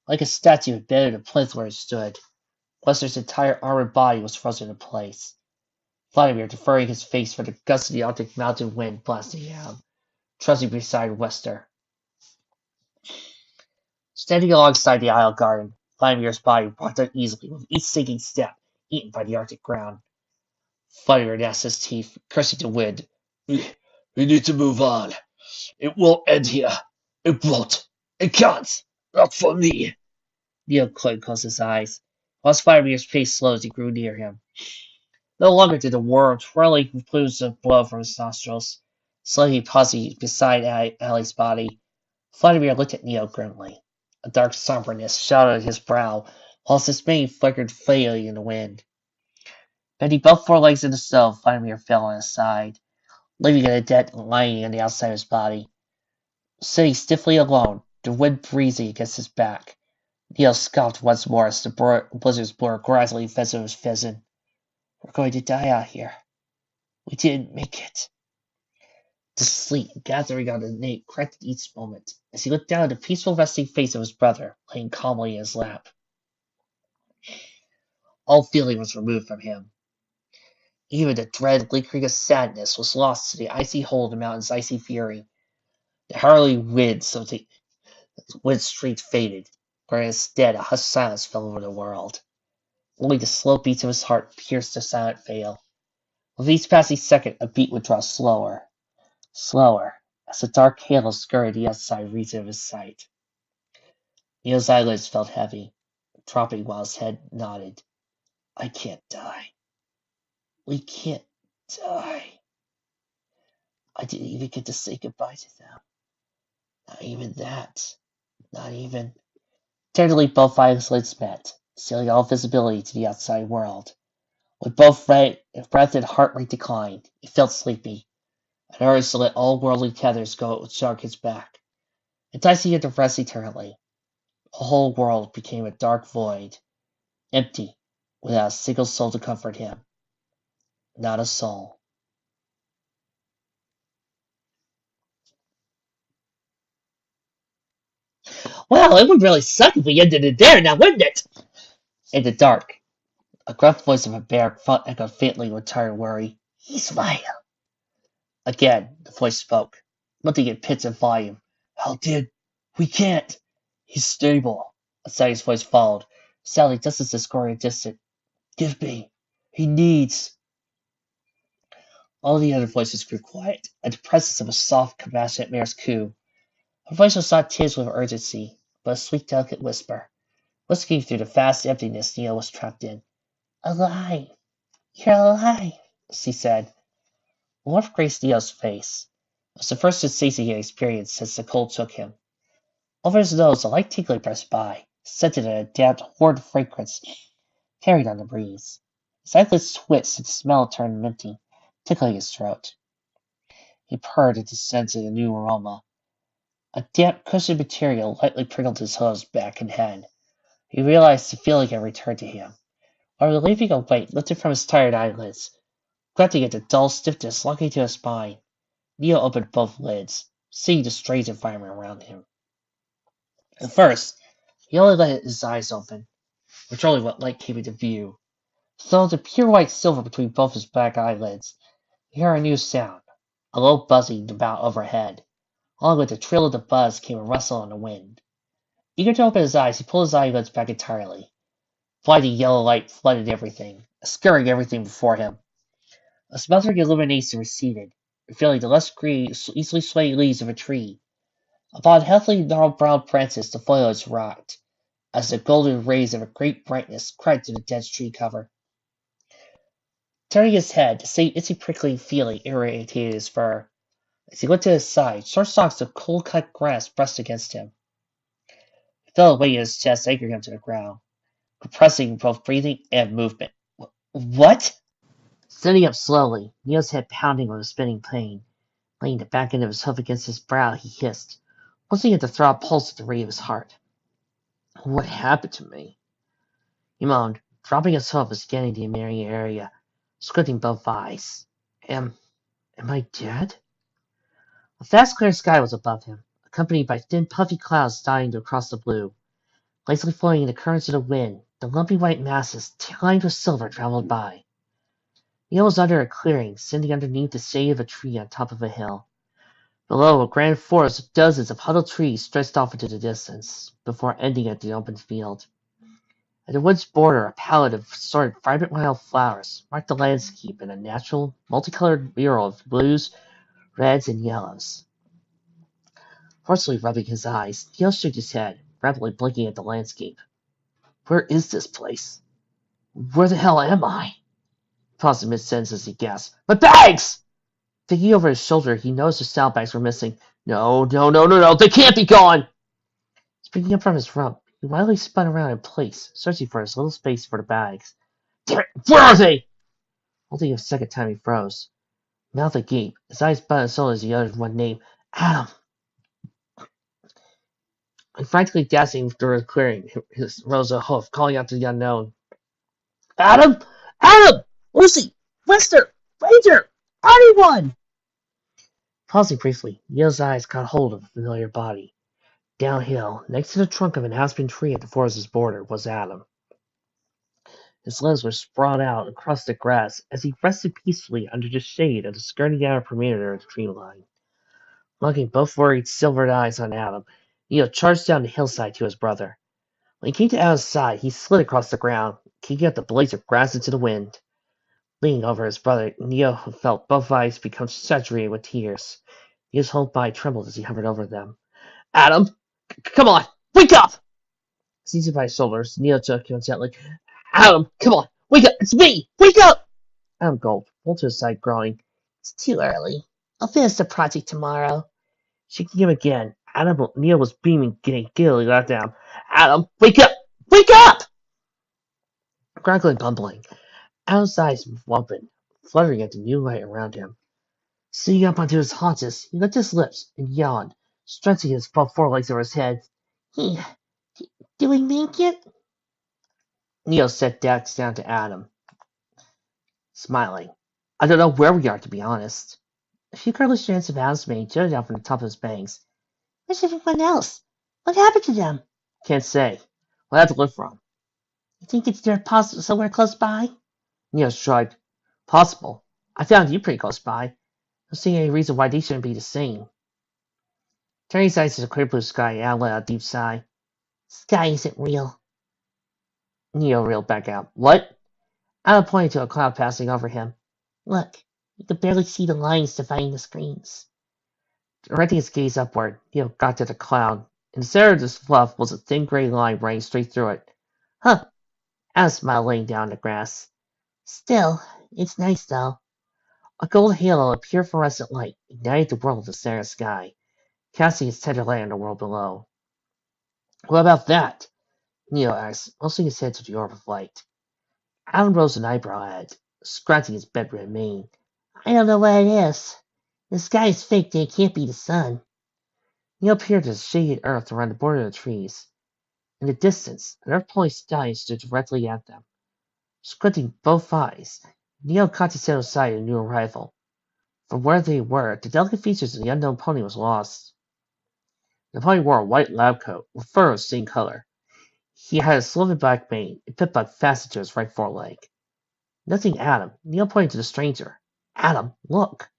Like a statue embedded in the plinth where it stood, Wester's entire armored body was frozen in place. Vladimir deferring his face for the gusts of the Arctic mountain wind blasting out, trudging beside Wester. Standing alongside the Isle Garden, Vladimir's body rocked uneasily with each sinking step eaten by the Arctic ground. Vladimir gnashed his teeth, cursing the wind. We need to move on. It won't end here. It won't. It can't. Not for me." Neil closed his eyes, while Vladimir's pace slowed as he grew near him. No longer did the warm, twirling plumes blow from his nostrils. Slowly pausing beside Allie's body, Vladimir looked at Neil grimly. A dark somberness shadowed his brow, whilst his mane flickered faintly in the wind. Bending both forelegs in the snow, Vladimir fell on his side, leaving a dead lying on the outside of his body. Sitting stiffly alone, the wind breezing against his back, Neil scoffed once more as the blizzards blur gradually fed his pheasant. "We're going to die out here. We didn't make it." The sleet gathering on his nape cracked at each moment as he looked down at the peaceful resting face of his brother, laying calmly in his lap. All feeling was removed from him. Even the dread lingering of sadness was lost to the icy hold of the mountain's icy fury. The howling winds of the wind street faded, where instead a hushed silence fell over the world. Only the slow beats of his heart pierced the silent veil. With each passing second, a beat would draw slower, slower, as the dark halo scurried the outside region of his sight. Neil's eyelids felt heavy, dropping while his head nodded. "I can't die. We can't die. I didn't even get to say goodbye to them. even that. Not even. Tenderly, both eyelids met, sealing all visibility to the outside world. With both breath and heart rate declined, he felt sleepy, and urged to let all worldly tethers go shark his back. Enticing him to rest eternally, the whole world became a dark void, empty, without a single soul to comfort him. Not a soul. Well, it would really suck if we ended it there, now wouldn't it? In the dark, a gruff voice of a bear echoed faintly with tired worry. Ismail. Again, the voice spoke, lifting in pitch and volume. How did? We can't. He's stable. A steady voice followed, sounding just as discordant and distant. Give me. He needs. All the other voices grew quiet, at the presence of a soft, compassionate mare's coo. Her voice was not tinged with urgency, but a sweet, delicate whisper, whisking through the vast emptiness Neil was trapped in. Alive! You're alive! She said. A warmth graced Neil's face. It was the first sensation he had experienced since the cold took him. Over his nose, a light tinkling pressed by, scented a damp, horrid fragrance carried on the breeze. His eyelids twitched and the smell turned minty, tickling his throat. He purred at the sense of the new aroma. A damp, cushioned material lightly prickled his hose, back, and head. He realized the feeling had returned to him. While relieving a weight lifted from his tired eyelids, grunting at the dull stiffness locking to his spine, Neil opened both lids, seeing the strange environment around him. At first, he only let his eyes open, controlling what light came into view. So the pure white silver between both his black eyelids, he heard a new sound, a low buzzing about overhead. Along with the trill of the buzz came a rustle on the wind. Eager to open his eyes, he pulled his eyelids back entirely. Blinding yellow light flooded everything, scaring everything before him. A smothering illumination receded, revealing the lush green, easily swaying leaves of a tree. Upon healthily gnarled brown branches the foliage rocked, as the golden rays of a great brightness cried through the dense tree cover. Turning his head, the same itchy prickling feeling irritated his fur. As he went to his side, short stalks of cold-cut grass brushed against him. He felt a weight in his chest anchoring him to the ground, compressing both breathing and movement. What? Sitting up slowly, Neil's head pounding with a spinning pain, laying the back end of his hoof against his brow, he hissed, listening at the throb pulse at the rate of his heart. What happened to me? He moaned, dropping his hoof and scanning the immediate area, squinting both eyes. Am I dead? A vast clear sky was above him, accompanied by thin puffy clouds dying across the blue. Lazily flowing in the currents of the wind, the lumpy white masses, lined with silver, traveled by. Neil was under a clearing, sitting underneath the shade of a tree on top of a hill. Below, a grand forest of dozens of huddled trees stretched off into the distance, before ending at the open field. At the wood's border, a palette of assorted vibrant wild flowers marked the landscape in a natural, multicolored mural of blues, reds, and yellows. Forcefully rubbing his eyes, Neil shook his head, rapidly blinking at the landscape. Where is this place? Where the hell am I? Paused in mid-sentence as he gasped. My bags! Thinking over his shoulder, he noticed his saddlebags were missing. No, they can't be gone! Springing up from his rump, he wildly spun around in place, searching for his little space for the bags. Damn it, where are they? Holding a second time, he froze. Mouth agape, his eyes buttoned so as he uttered one name. Adam! And frantically dashing through the clearing, rose a hoof, calling out to the unknown. Adam! Adam! Lucy! Lester! Ranger! Anyone! Pausing briefly, Neil's eyes caught hold of a familiar body. Downhill, next to the trunk of an aspen tree at the forest's border, was Adam. His limbs were sprawled out across the grass as he rested peacefully under the shade of the skirting outer perimeter of the tree line. Locking both worried, silvered eyes on Adam, Neil charged down the hillside to his brother. When he came to Adam's side, he slid across the ground, kicking out the blades of grass into the wind. Leaning over his brother, Neil felt both eyes become saturated with tears. Neil's whole body trembled as he hovered over them. Adam! Come on! Wake up! Seized by his shoulders, Neil shook him gently. Adam! Come on! Wake up! It's me! Wake up! Adam gulped, pulled to his side, groaning. It's too early. I'll finish the project tomorrow. Shaking him again, Neil was beaming, getting giddily let down. Adam, wake up! Wake up! Grunkling, bumbling. Adam's eyes opened, fluttering at the new light around him. Sitting up onto his haunches, he licked his lips and yawned, stretching his forelegs over his head. He, do we make it? Neil sat down to Adam, smiling. I don't know where we are, to be honest. A few curly strands of Adam's mane jutted out from the top of his bangs. Where's everyone else? What happened to them? Can't say. We'll have to look for them. You think it's there somewhere close by? Neil shrugged. Possible. I found you pretty close by. I don't see any reason why they shouldn't be the same. Turning his eyes to the clear blue sky, Adam let out a deep sigh. Sky isn't real. Neil reeled back out. What? Adam pointed to a cloud passing over him. Look, you can barely see the lines dividing the screens. Directing his gaze upward, Neil got to the cloud. In the center of this fluff was a thin gray line running straight through it. Huh. Adam smiled, laying down in the grass. Still, it's nice though. A gold halo of pure fluorescent light ignited the world of the center sky, casting its tender light on the world below. What about that? Neil asked, motioning his head to the orb of light. Adam rose an eyebrow at it, scratching his bedridden mane. I don't know what it is. The sky is fake and it can't be the sun. Neil peered at the shaded earth around the border of the trees. In the distance, an earth-pulling stallion stood directly at them. Squinting both eyes, Neil caught his head aside a new arrival. From where they were, the delicate features of the unknown pony was lost. The pony wore a white lab coat, with fur of the same color. He had a slivered black mane, and pit-bug fastened to his right foreleg. Nothing Adam, Neil pointed to the stranger. Adam, look.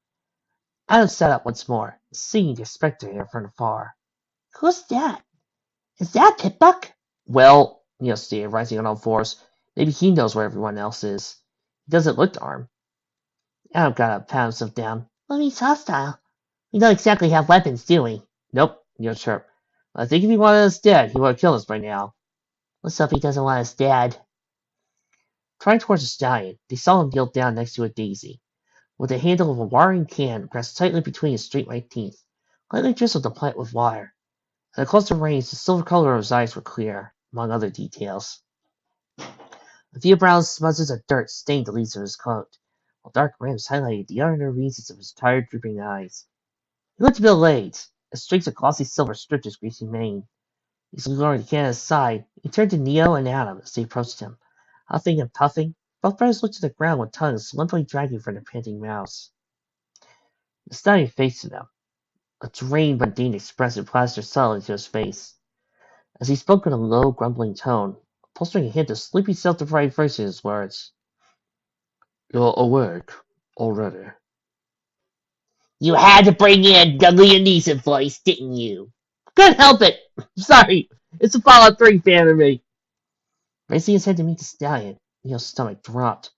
Adam sat up once more, seeing the spectator from afar. Who's that? Is that Pip-Buck? Well, Neil stated, rising on all fours, maybe he knows where everyone else is. He doesn't look armed. Adam got up, patted himself down. Well, he's hostile. We don't exactly have weapons, do we? Nope, Neil chirped. I think if he wanted us dead, he would have killed us by now. Let's hope he doesn't want us dead. Trying towards the stallion, they saw him kneel down next to a daisy, with the handle of a watering can grasped tightly between his straight white teeth, lightly drizzled the plant with water. At a closer range, the silver color of his eyes were clear, among other details. A few brown smudges of dirt stained the leaves of his coat, while dark rims highlighted the inner regions of his tired, drooping eyes. He looked middle-aged, as streaks of glossy silver stripped his greasy mane. As he lowered the can aside, he turned to Neo and Adam as they approached him. Huffing and puffing, both brothers looked to the ground with tongues limply dragging from their panting mouths. The stallion faced them, a drained, mundane expression plastered subtly to his face. As he spoke in a low, grumbling tone, upholstering a hint of sleepy self-deprived voice in his words. You're awake already. You had to bring in the Liam Neeson voice, didn't you? Couldn't help it. Sorry, it's a Fallout 3 fan of me. Raising his head to meet the stallion, Neil's stomach dropped.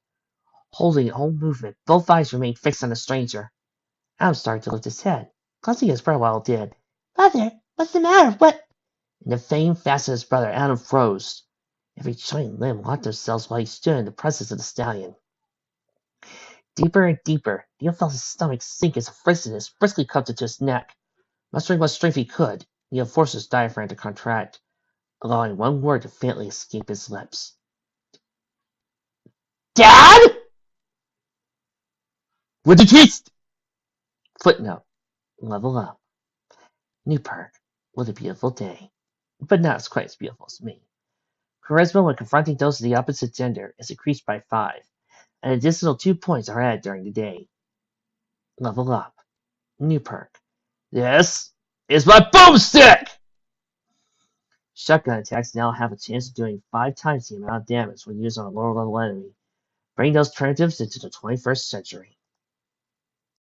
Holding all movement, both eyes remained fixed on the stranger. Adam started to lift his head, glancing at his brother while it did. Brother, what's the matter? What? In the faint facet of his brother, Adam froze. Every joint and limb locked themselves while he stood in the presence of the stallion. Deeper and deeper, Neil felt his stomach sink as a friskiness briskly cupped into his neck. Mustering what strength he could, Neil forced his diaphragm to contract, allowing one word to faintly escape his lips. Dad? With the kids! Footnote. Level up. New perk. What a beautiful day. But not as quite as beautiful as me. Charisma when confronting those of the opposite gender is increased by 5. An additional 2 points are added during the day. Level up. New perk. This is my boomstick! Shotgun attacks now have a chance of doing 5 times the amount of damage when used on a lower level enemy, bringing those primitives into the 21st century.